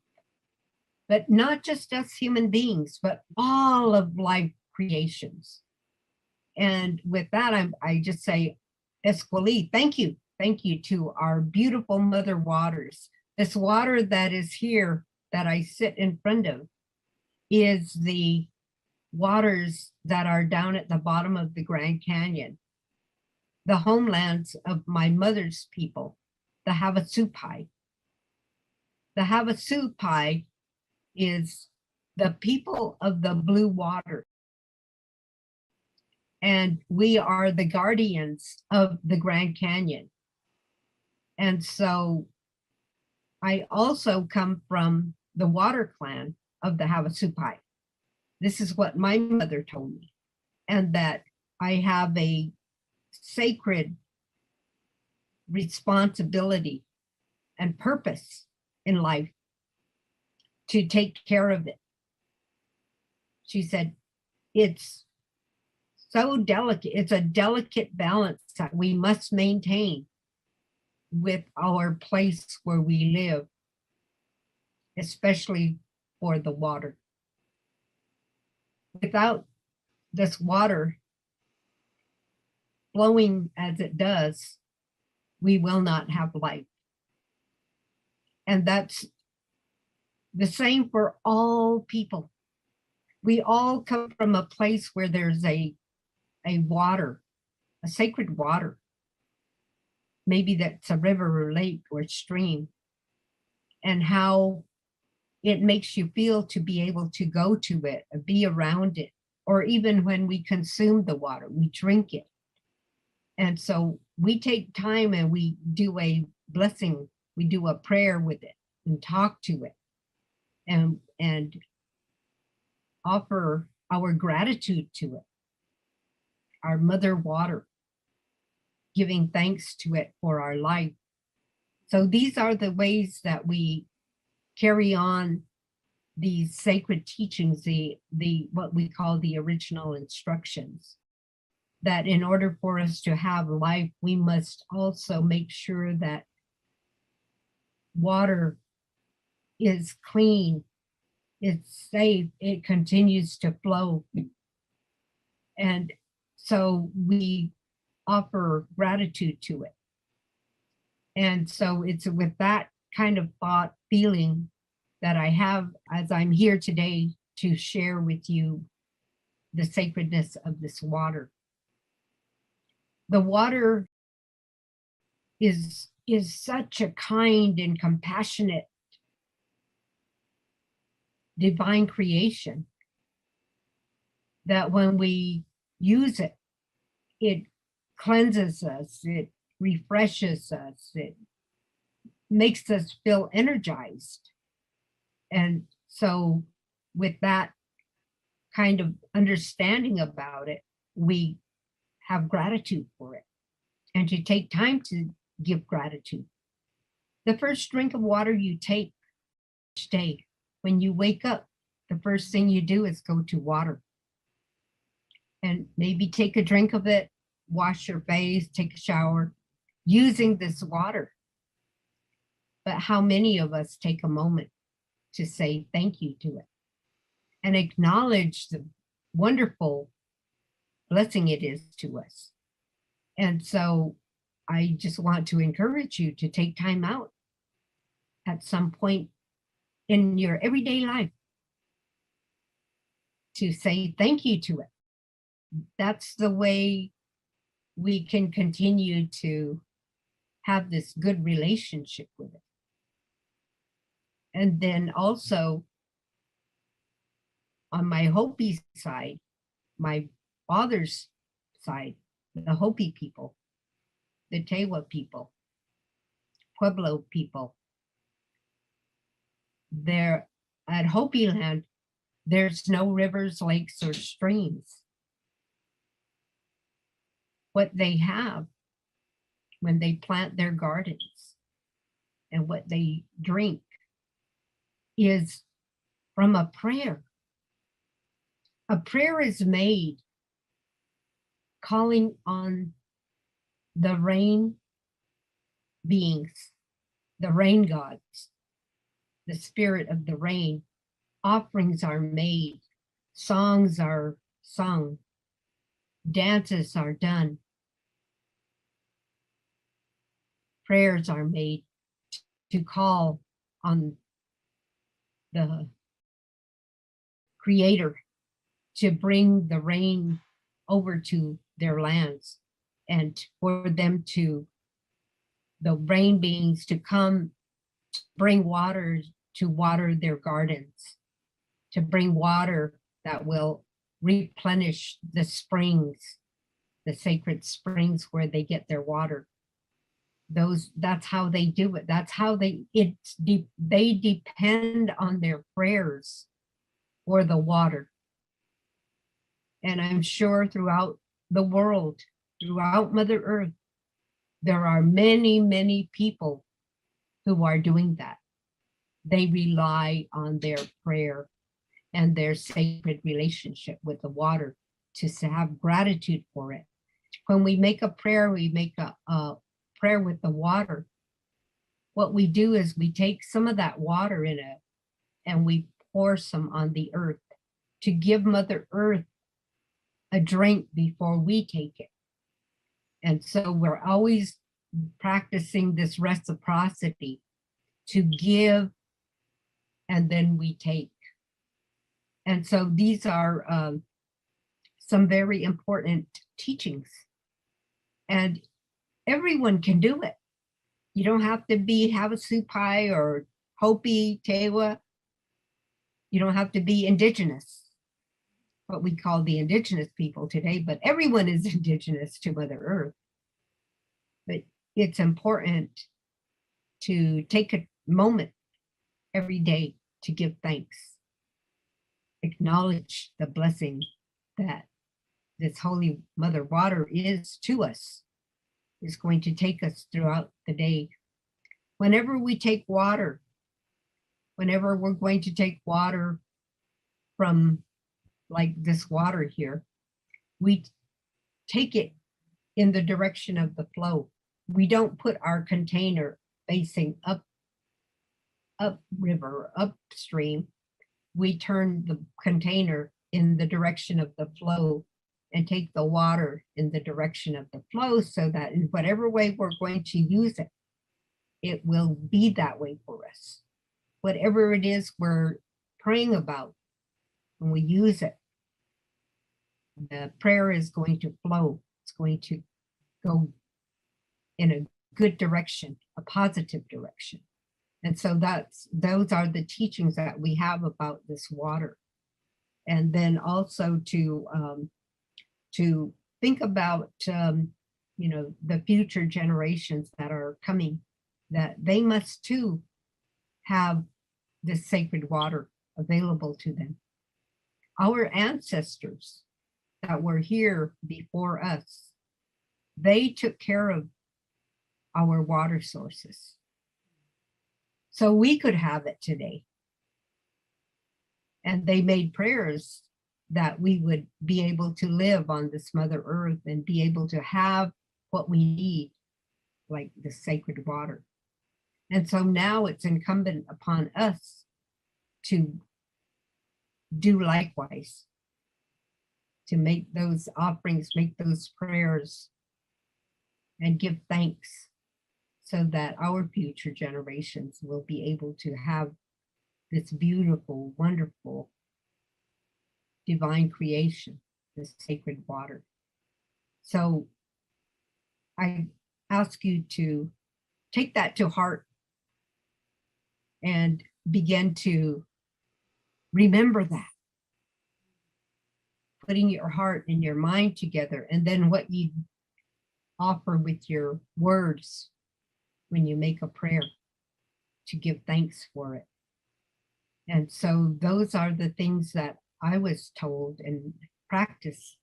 but not just us human beings, but all of life creations. And with that, I just say, Esquali, thank you. Thank you to our beautiful Mother Waters. This water that is here that I sit in front of is the waters that are down at the bottom of the Grand Canyon, the homelands of my mother's people, the Havasupai. The Havasupai is the people of the blue water. And we are the guardians of the Grand Canyon. And so I also come from the water clan of the Havasupai. This is what my mother told me, and that I have a sacred responsibility and purpose in life to take care of it. She said, it's so delicate. It's a delicate balance that we must maintain with our place where we live, especially for the water. Without this water flowing as it does, we will not have life. And that's the same for all people. We all come from a place where there's a water, a sacred water. Maybe that's a river or lake or stream, and how it makes you feel to be able to go to it, be around it, or even when we consume the water, we drink it. And so we take time and we do a blessing, we do a prayer with it and talk to it and offer our gratitude to it, our mother water, giving thanks to it for our life. So these are the ways that we carry on these sacred teachings, the what we call the original instructions, that in order for us to have life, we must also make sure that water is clean, it's safe, it continues to flow. And so we offer gratitude to it. And so it's with that kind of thought, feeling that I have as I'm here today to share with you the sacredness of this water. The water is such a kind and compassionate divine creation that when we use it, it cleanses us, it refreshes us, it makes us feel energized. And so with that kind of understanding about it, we have gratitude for it, and to take time to give gratitude. The first drink of water you take each day, when you wake up, the first thing you do is go to water. And maybe take a drink of it, wash your face, take a shower, using this water. But how many of us take a moment to say thank you to it and acknowledge the wonderful blessing it is to us? And so I just want to encourage you to take time out at some point in your everyday life to say thank you to it. That's the way we can continue to have this good relationship with it. And then also on my Hopi side, my father's side, the Hopi people, the Tewa people, Pueblo people, there at Hopi land, there's no rivers, lakes, or streams. What they have when they plant their gardens and what they drink is from a prayer. A prayer is made calling on the rain beings, the rain gods, the spirit of the rain. Offerings are made, songs are sung, dances are done, prayers are made to call on the Creator to bring the rain over to their lands, and for them to, the rain beings to come to bring water to water their gardens, to bring water that will replenish the springs, the sacred springs where they get their water. That's how they do it. That's how they depend on their prayers for the water. And I'm sure throughout the world, throughout Mother Earth, there are many, many people who are doing that. They rely on their prayer and their sacred relationship with the water to have gratitude for it. When we make a prayer, we make a prayer with the water. What we do is we take some of that water in it and we pour some on the earth to give Mother Earth a drink before we take it. And so we're always practicing this reciprocity to give and then we take. And so these are some very important teachings. And everyone can do it. You don't have to be Havasupai or Hopi, Tewa. You don't have to be indigenous, what we call the indigenous people today, but everyone is indigenous to Mother Earth. But it's important to take a moment every day to give thanks. Acknowledge the blessing that this Holy Mother Water is to us, is going to take us throughout the day. Whenever we take water, whenever we're going to take water from like this water here, we take it in the direction of the flow. We don't put our container facing upriver, upstream. We turn the container in the direction of the flow and take the water in the direction of the flow so that in whatever way we're going to use it, it will be that way for us. Whatever it is we're praying about, when we use it, the prayer is going to flow. It's going to go in a good direction, a positive direction. And so those are the teachings that we have about this water. And then also to think about, the future generations that are coming, that they must too have this sacred water available to them. Our ancestors that were here before us, they took care of our water sources, so we could have it today. And they made prayers that we would be able to live on this Mother Earth and be able to have what we need, like the sacred water. And so now it's incumbent upon us to do likewise, to make those offerings, make those prayers, and give thanks so that our future generations will be able to have this beautiful, wonderful, divine creation, this sacred water. So I ask you to take that to heart and begin to remember that, putting your heart and your mind together, and then what you offer with your words when you make a prayer, to give thanks for it. And so those are the things that I was told and practice.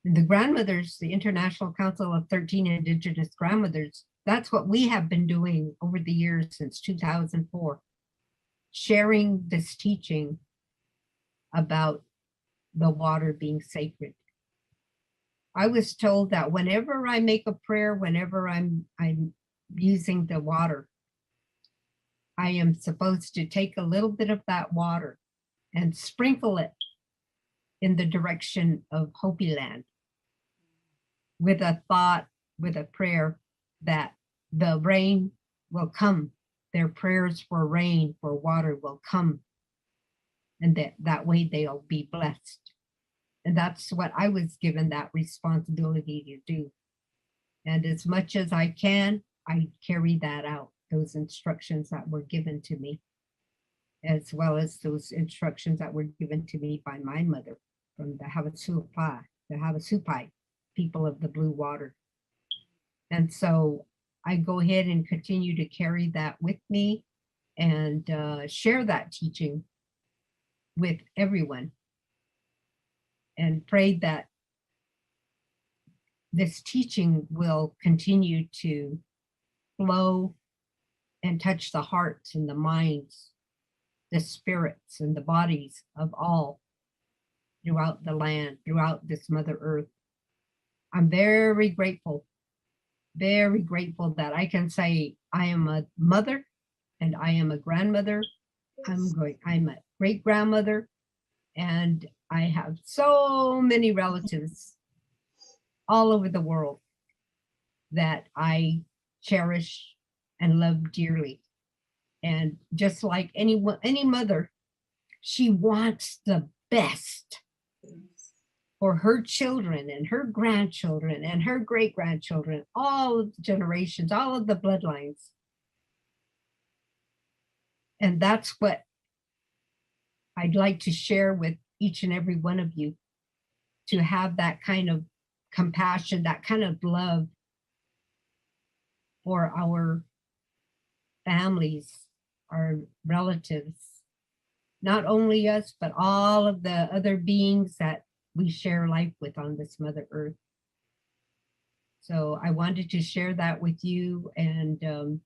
And the grandmothers, the International Council of 13 Indigenous Grandmothers, that's what we have been doing over the years since 2004, sharing this teaching about the water being sacred. I was told that whenever I make a prayer, whenever I'm using the water, I am supposed to take a little bit of that water and sprinkle it in the direction of Hopi land, with a thought, with a prayer that the rain will come. Their prayers for rain, for water will come. And that way they'll be blessed. And that's what I was given, that responsibility to do. And as much as I can, I carry that out, those instructions that were given to me, as well as those instructions that were given to me by my mother from the Havasupai people of the blue water. And so I go ahead and continue to carry that with me and share that teaching with everyone, and pray that this teaching will continue to flow and touch the hearts and the minds, the spirits and the bodies of all throughout the land, throughout this Mother Earth. I'm very grateful that I can say I am a mother and I am a grandmother. I'm a great grandmother, and I have so many relatives all over the world that I cherish and love dearly. And just like any mother, she wants the best for her children and her grandchildren and her great-grandchildren, all of the generations, all of the bloodlines. And that's what I'd like to share with each and every one of you, to have that kind of compassion, that kind of love for our families, our relatives, not only us, but all of the other beings that we share life with on this Mother Earth. So I wanted to share that with you, and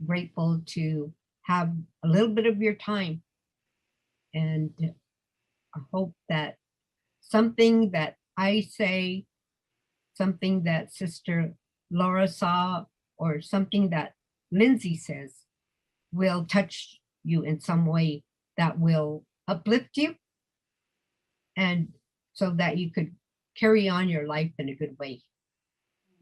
grateful to have a little bit of your time. And I hope that something that I say, something that Sister LauraSa, or something that Lindsay says will touch you in some way, that will uplift you, and so that you could carry on your life in a good way.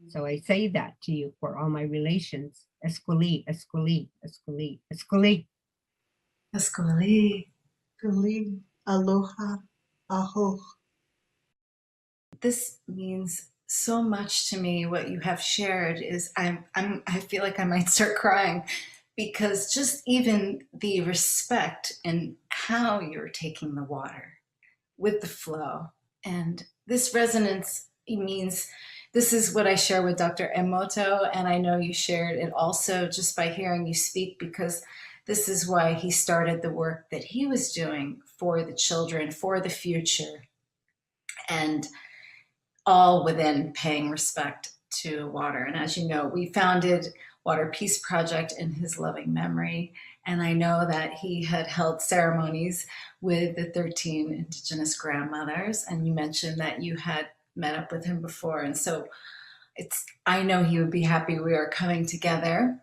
So I say that to you for all my relations. Escoli, escoli, escoli, escoli. Escoli. Kali, aloha, aho. This means so much to me. What you have shared is I feel like I might start crying, because just even the respect and how you're taking the water with the flow, and this resonance, it means this is what I share with Dr. Emoto, and I know you shared it also just by hearing you speak, because this is why he started the work that he was doing for the children, for the future, and all within paying respect to water. And as you know, we founded Water Peace Project in his loving memory. And I know that he had held ceremonies with the 13 Indigenous grandmothers. And you mentioned that you had met up with him before. And so I know he would be happy we are coming together.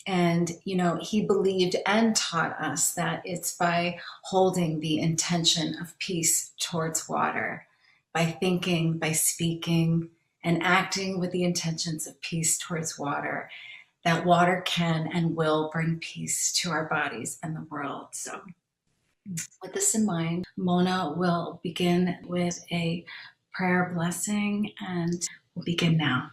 And, you know, he believed and taught us that it's by holding the intention of peace towards water, by thinking, by speaking, and acting with the intentions of peace towards water, that water can and will bring peace to our bodies and the world. So with this in mind, Mona will begin with a prayer blessing, and we'll begin now.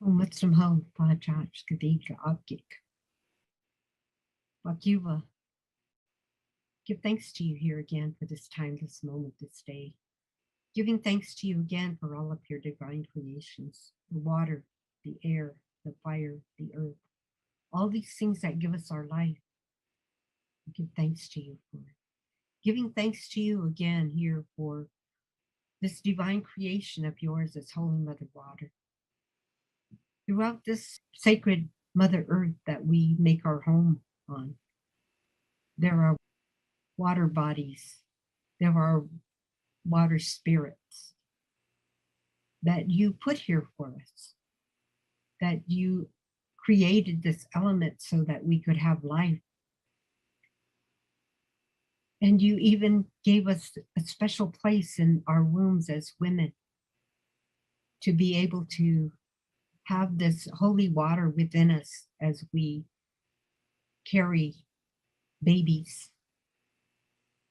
Mutsumho Pajaj Kadika Abgik. Wakiwa. Give thanks to you here again for this time, this moment, this day. Giving thanks to you again for all of your divine creations, the water, the air, the fire, the earth, all these things that give us our life. We give thanks to you for it. Giving thanks to you again here for this divine creation of yours as Holy Mother Water. Throughout this sacred Mother Earth that we make our home on, there are water bodies, there are water spirits that you put here for us, that you created this element so that we could have life. And you even gave us a special place in our wombs as women to be able to have this holy water within us as we carry babies,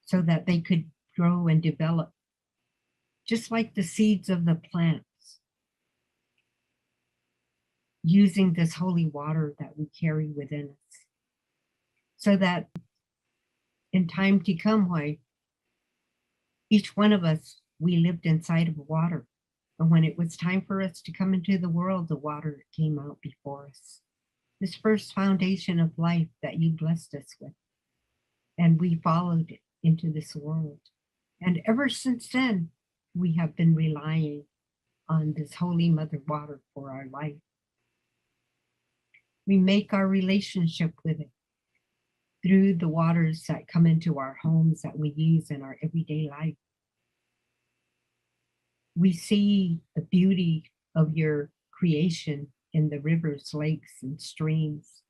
so that they could grow and develop, just like the seeds of the plants, using this holy water that we carry within us, so that in time to come, why each one of us, we lived inside of water. And when it was time for us to come into the world, the water came out before us. this first foundation of life that you blessed us with. And we followed it into this world. And ever since then, we have been relying on this Holy Mother water for our life. We make our relationship with it through the waters that come into our homes that we use in our everyday life. We see the beauty of your creation in the rivers, lakes, and streams.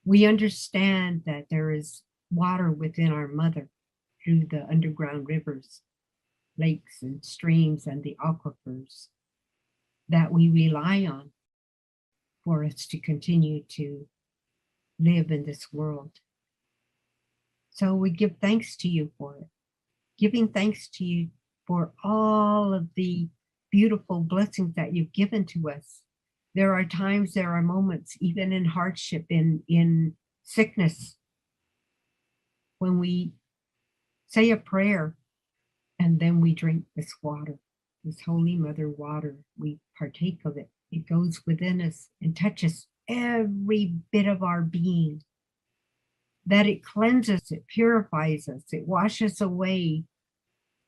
We understand that there is water within our mother through the underground rivers, lakes, and streams, and the aquifers that we rely on for us to continue to live in this world. So we give thanks to you for it, giving thanks to you for all of the beautiful blessings that you've given to us. There are times, there are moments, even in hardship, in sickness, when we say a prayer and then we drink this water, this Holy Mother water. We partake of it. It goes within us and touches every bit of our being. That it cleanses, it purifies us, it washes away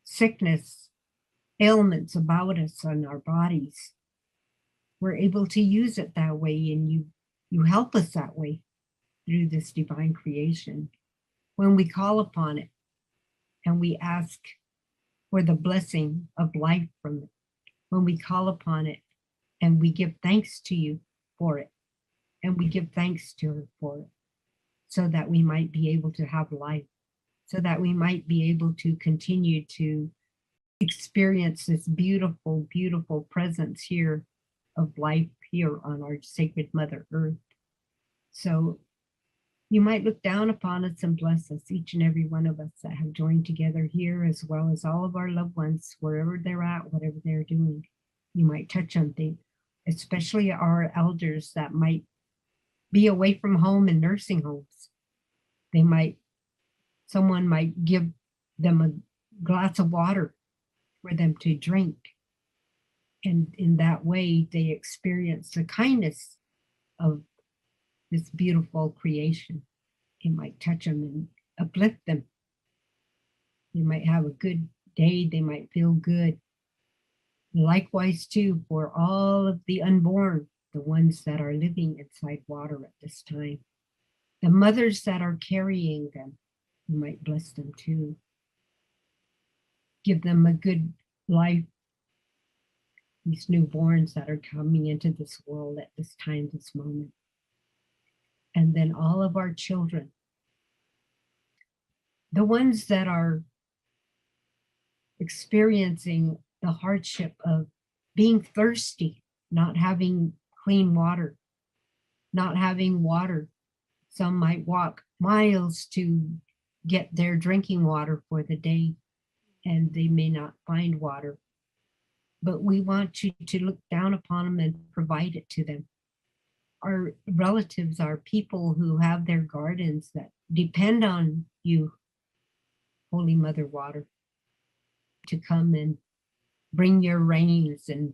sickness, ailments about us and our bodies. We're able to use it that way, and you help us that way through this divine creation. When we call upon it and we ask for the blessing of life from it, when we call upon it and we give thanks to you for it, and we give thanks to her for it, so that we might be able to have life, so that we might be able to continue to experience this beautiful, beautiful presence here of life here on our sacred Mother Earth. So you might look down upon us and bless us, each and every one of us that have joined together here, as well as all of our loved ones, wherever they're at, whatever they're doing. You might touch on things, especially our elders that might be away from home in nursing homes. Someone might give them a glass of water for them to drink. And in that way, they experience the kindness of this beautiful creation. It might touch them and uplift them. They might have a good day. They might feel good. Likewise, too, for all of the unborn, the ones that are living inside water at this time. The mothers that are carrying them, you might bless them too. Give them a good life. These newborns that are coming into this world at this time, this moment. And then all of our children, the ones that are experiencing the hardship of being thirsty, not having clean water, not having water. Some might walk miles to get their drinking water for the day, and they may not find water. But we want you to look down upon them and provide it to them. Our relatives are people who have their gardens that depend on you, Holy Mother Water, to come and bring your rains and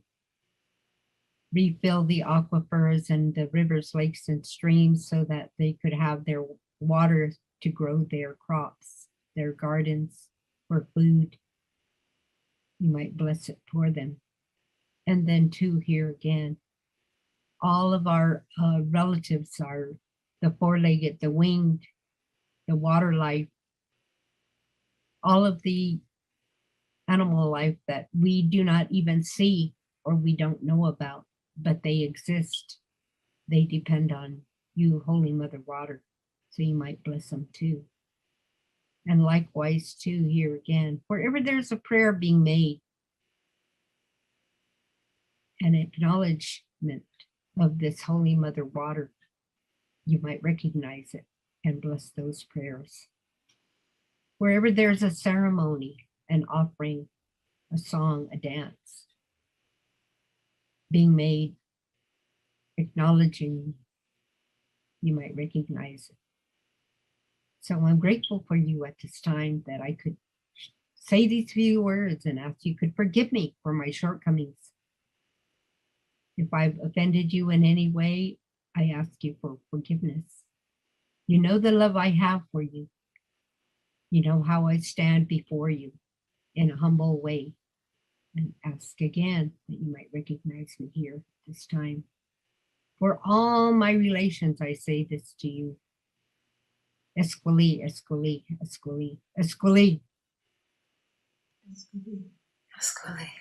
refill the aquifers and the rivers, lakes, and streams so that they could have their water to grow their crops, their gardens, for food. You might bless it for them. And then too, here again, all of our relatives are the four-legged, the winged, the water life, all of the animal life that we do not even see or we don't know about, but they exist. They depend on you, Holy Mother Water, so you might bless them too. And likewise too, here again, wherever there's a prayer being made, an acknowledgement of this Holy Mother Water, you might recognize it and bless those prayers. Wherever there's a ceremony, an offering, a song, a dance being made, acknowledging, you might recognize it. So I'm grateful for you at this time that I could say these few words and ask you could forgive me for my shortcomings. If I've offended you in any way, I ask you for forgiveness. You know the love I have for you. You know how I stand before you in a humble way, and ask again that you might recognize me here this time. For all my relations, I say this to you. Esquili, esquili, esquili, esquili. Escalate.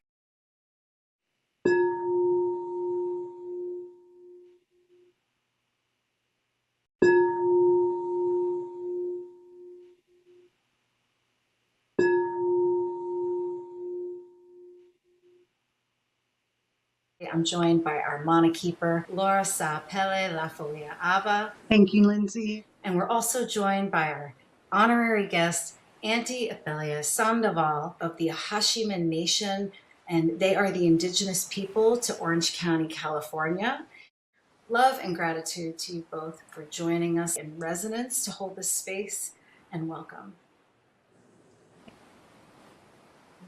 I'm joined by our mana keeper, LauraSa, Pele, Lafoia, Ava. Thank you, Lindsay. And we're also joined by our honorary guest, Auntie Adelia Sandoval of the Hashiman Nation, and they are the indigenous people to Orange County, California. Love and gratitude to you both for joining us in resonance to hold this space, and welcome.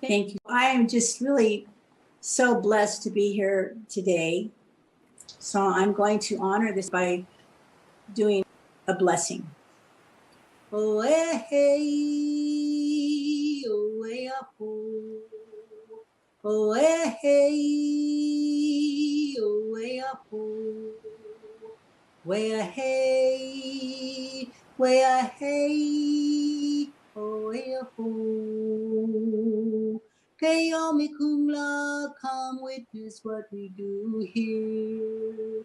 Thank you. I am just really so blessed to be here today. So I'm going to honor this by doing a blessing. Oh, hey, oh, hey, oh, oh, hey, oh, hey, oh, where hey, where hey, oh, hey, oh. Kayomi Kungla, come witness what we do here.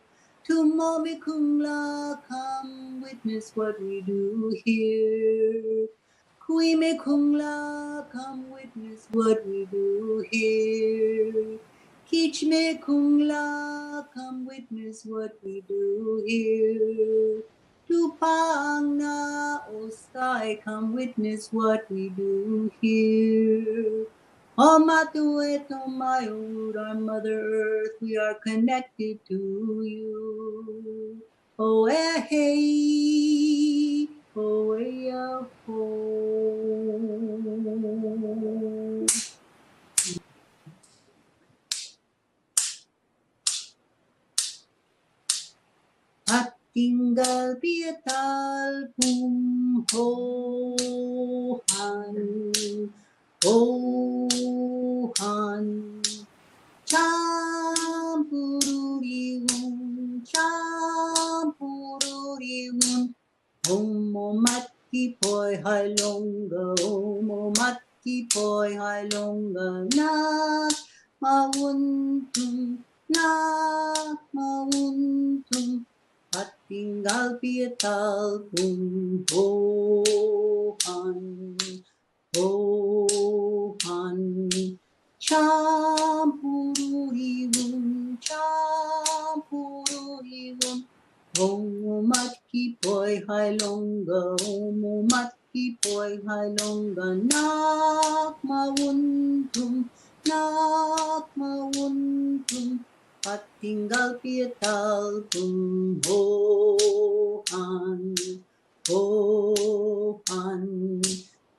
Tumomi Kungla, come witness what we do here. Kuime Kungla, come witness what we do here. Kichme Kungla, come witness what we do here. Tupangna, O sky, come witness what we do here. Oh, Matuet, oh, my old, our Mother Earth, we are connected to you. Oh, hey, oh, hey, oh. At tinggal piatal pumhohan, ohan, champururiun, champururiun, homomatki poi halonga, homomatki poi halonga, nak mawuntum, nak mawuntum, at tinggal piatal pumhohan, ohan, champururiun, champururiun, homomatki poi halonga, homomatki poi halonga, nak mawuntum, nak mawuntum, at tinggal piatal pumhohan, hohan,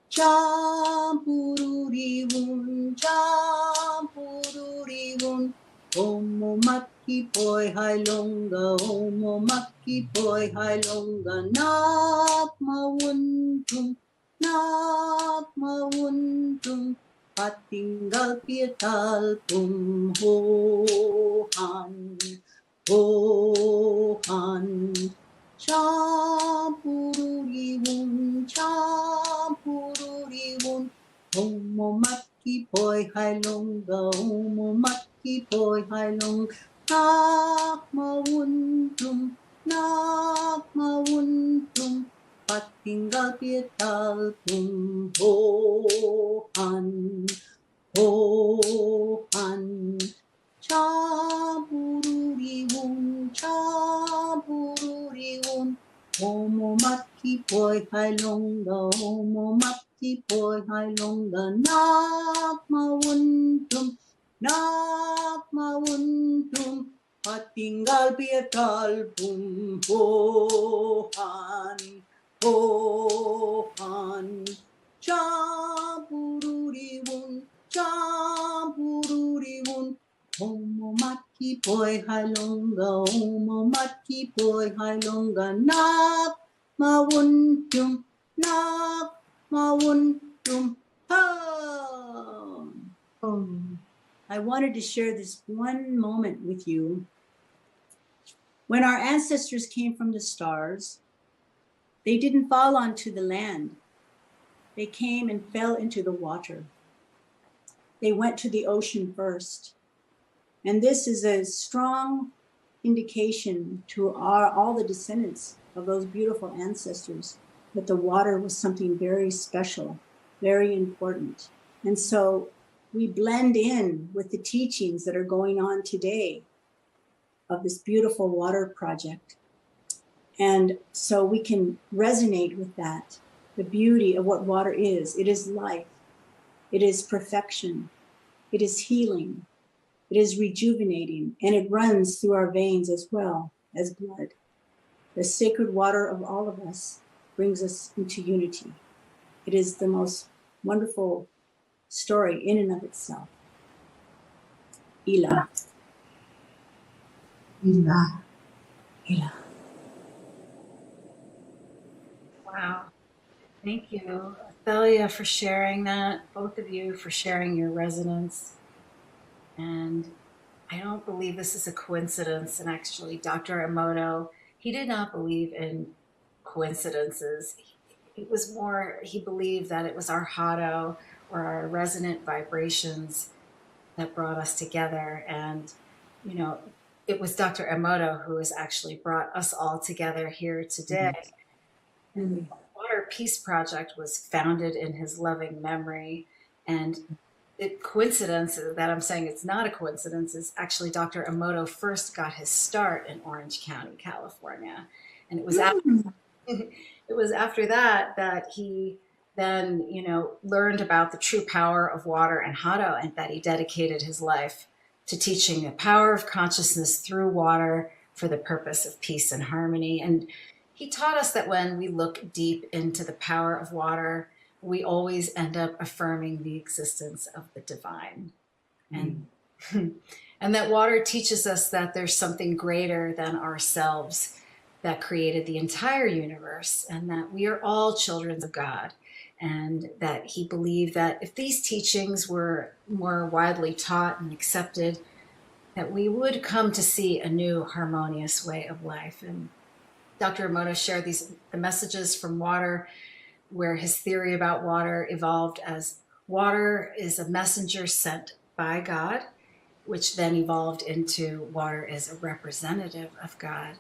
champururiun, champururiun, homomatki poi halonga, homomatki poi halonga, nak mawuntum, nak mawuntum, at tinggal piatal pumhohan, hohan, champururiun, champururiun, homomatki poi halonga, homomatki poi halonga, nak mawuntum, nak mawuntum, at tinggal piatal pumhohan, hohan, champururiun, champururiun, homomatki poi halonga, homomatki poi halonga, nak mawuntum, nak mawuntum, at tinggal piatal pumhohan, hohan, champururiun, champururiun, homomatki poi halonga omo matki poi halonga nak mawuntum nak mawuntum home. I wanted to share this one moment with you. When our ancestors came from the stars, they didn't fall onto the land. They came and fell into the water. They went to the ocean first. And this is a strong indication to all the descendants of those beautiful ancestors that the water was something very special, very important. And so we blend in with the teachings that are going on today of this beautiful water project. And so we can resonate with that, the beauty of what water is. It is life. It is perfection. It is healing. It is rejuvenating, and it runs through our veins as well as blood. The sacred water of all of us brings us into unity. It is the most wonderful story in and of itself. Ila. Ila. Ila. Wow. Thank you, Adelia, for sharing that, both of you for sharing your resonance. And I don't believe this is a coincidence. And actually, Dr. Emoto, he did not believe in coincidences. It was more, he believed that it was our hado or our resonant vibrations that brought us together. And, you know, it was Dr. Emoto who has actually brought us all together here today. Mm-hmm. And the Water Peace Project was founded in his loving memory. And it coincidence that I'm saying it's not a coincidence is actually Dr. Emoto first got his start in Orange County, California. And it was after that that he then, you know, learned about the true power of water and hado, and that he dedicated his life to teaching the power of consciousness through water for the purpose of peace and harmony. And he taught us that when we look deep into the power of water, we always end up affirming the existence of the divine. And that water teaches us that there's something greater than ourselves that created the entire universe, and that we are all children of God. And that he believed that if these teachings were more widely taught and accepted, that we would come to see a new harmonious way of life. And Dr. Emoto shared the messages from water, where his theory about water evolved as water is a messenger sent by God, which then evolved into water is a representative of God.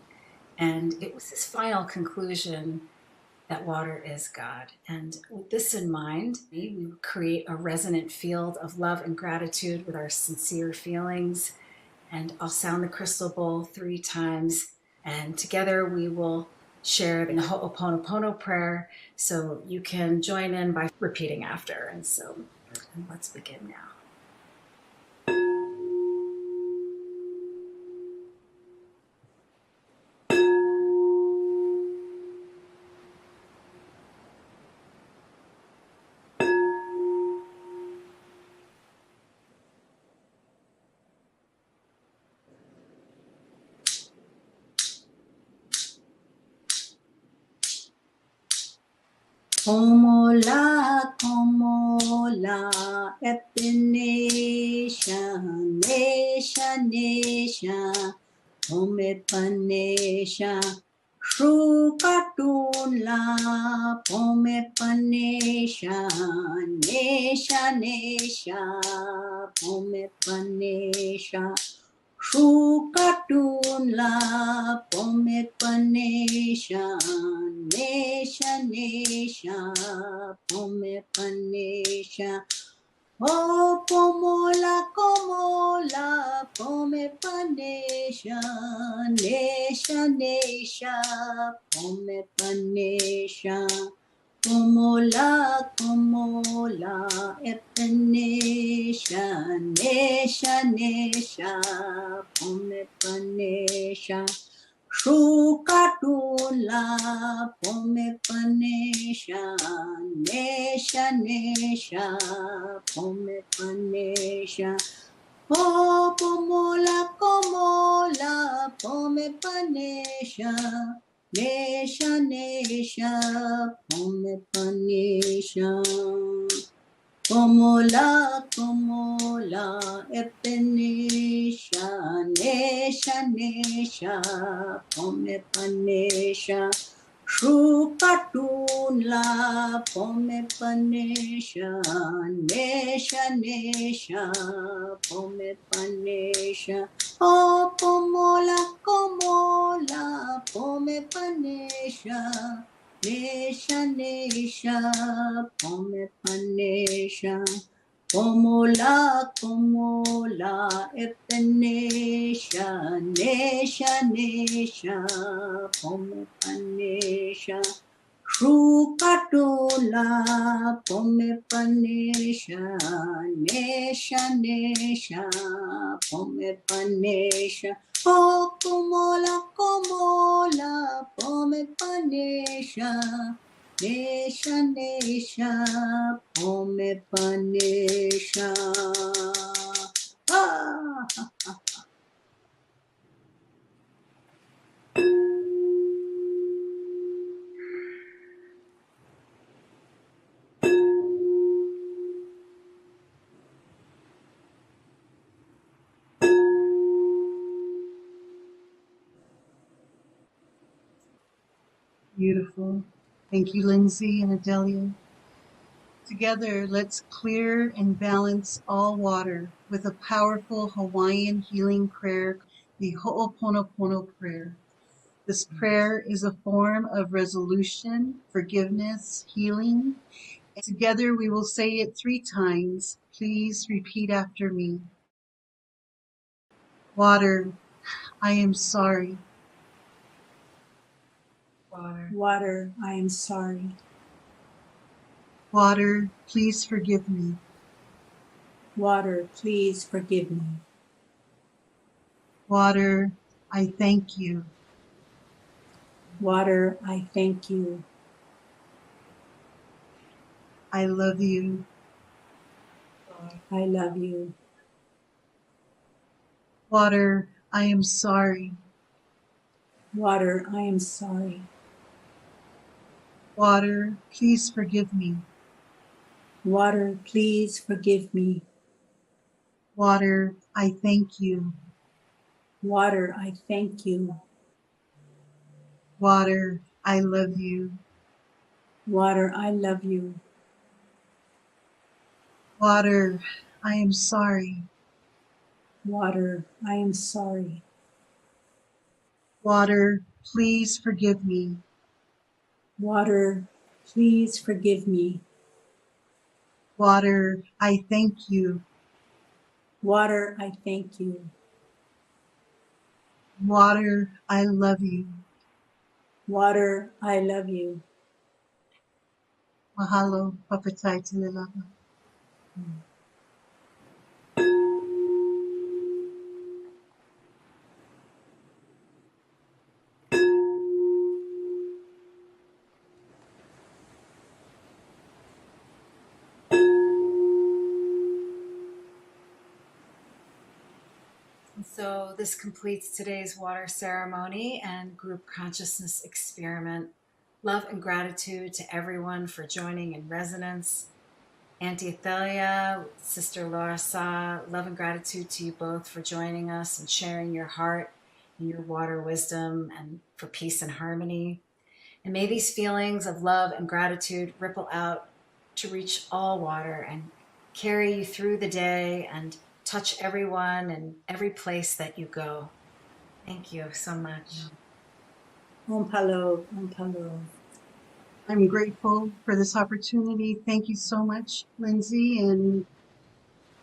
And it was his final conclusion that water is God. And with this in mind, we create a resonant field of love and gratitude with our sincere feelings. And I'll sound the crystal bowl 3 times. And together we will share the Ho'oponopono prayer. So you can join in by repeating after. And so let's begin now. Komola, komola, epinesha, nesha, nesha, pomepanesha, shrukatunla, pomepanesha, nesha, nesha, pomepanesha. Shrukatunla pomepanesha, nesha, nesha, pomepanesha. Oh, pomola, komola, pomepanesha, nesha, nesha, pomepanesha. Komola, komola, epanesha, nesha, nesha, pomepanesha. Shrukatunla, pomepanesha, nesha, nesha, pomepanesha. Oh, pomola, komola, pome panesha, nesha, nesha, pome panesha. Pomola, komola, epenesha, nesha, nesha, pome panesha. Shukatula, pome panesha, nesha, nesha, pome panesha. Oh, pomola, komola, pome panesha. Nesha, nesha, pome panesha. Komola, komola, epenesha, nesha, nesha, pome panesha. Shukatula, pome panesha, nesha, nesha, pome panesha. Oh, komola, komola, pome panesha. Nesha, nesha, pome panesha. Ah! Beautiful. Thank you, Lindsay and Adelia. Together, let's clear and balance all water with a powerful Hawaiian healing prayer, the Ho'oponopono prayer. This prayer is a form of resolution, forgiveness, healing. And together we will say it 3 times. Please repeat after me. Water, I am sorry. Water, I am sorry. Water, please forgive me. Water, please forgive me. Water, I thank you. Water, I thank you. I love you. I love you. Water, I am sorry. Water, I am sorry. Water, please forgive me. Water, please forgive me. Water, I thank you. Water, I thank you. Water, I love you. Water, I love you. Water, I am sorry. Water, I am sorry. Water, please forgive me. Water, please forgive me. Water, I thank you. Water, I thank you. Water, I love you. Water, I love you. Mahalo, papatai telelava. So this completes today's water ceremony and group consciousness experiment. Love and gratitude to everyone for joining in resonance. Auntie Adelia, Sister LauraSa, love and gratitude to you both for joining us and sharing your heart and your water wisdom and for peace and harmony. And may these feelings of love and gratitude ripple out to reach all water and carry you through the day and touch everyone and every place that you go. Thank you so much. Ompalo, ompalo. I'm grateful for this opportunity. Thank you so much, Lindsay and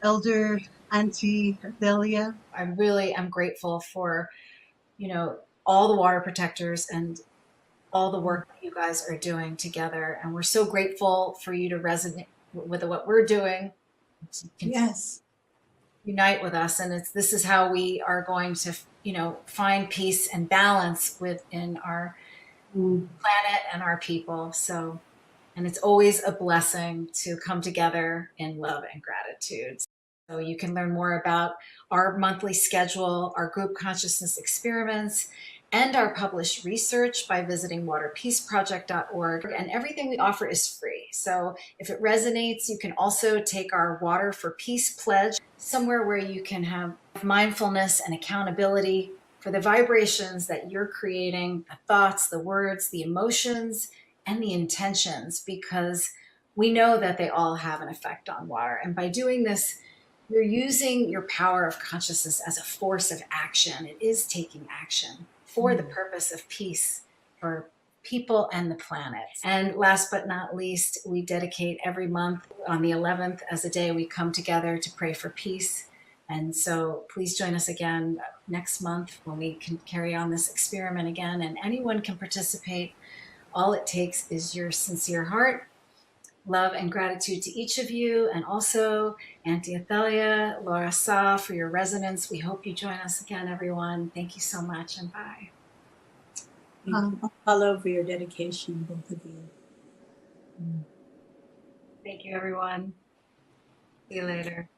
Elder Auntie Adelia. I'm grateful for, all the water protectors and all the work that you guys are doing together. And we're so grateful for you to resonate with what we're doing. Yes. Unite with us. And this is how we are going to, find peace and balance within our planet and our people. So, and it's always a blessing to come together in love and gratitude. So you can learn more about our monthly schedule, our group consciousness experiments, and our published research by visiting waterpeaceproject.org. And everything we offer is free. So if it resonates, you can also take our Water for Peace pledge, somewhere where you can have mindfulness and accountability for the vibrations that you're creating, the thoughts, the words, the emotions, and the intentions, because we know that they all have an effect on water. And by doing this, you're using your power of consciousness as a force of action. It is taking action for the purpose of peace for people and the planet. And last but not least, we dedicate every month on the 11th as a day we come together to pray for peace. And so please join us again next month when we can carry on this experiment again, and anyone can participate. All it takes is your sincere heart. Love and gratitude to each of you, and also Auntie Adelia, LauraSa, for your resonance. We hope you join us again, everyone. Thank you so much, and bye. Thank you, Paulo, for your dedication, both of you. Thank you, everyone. See you later.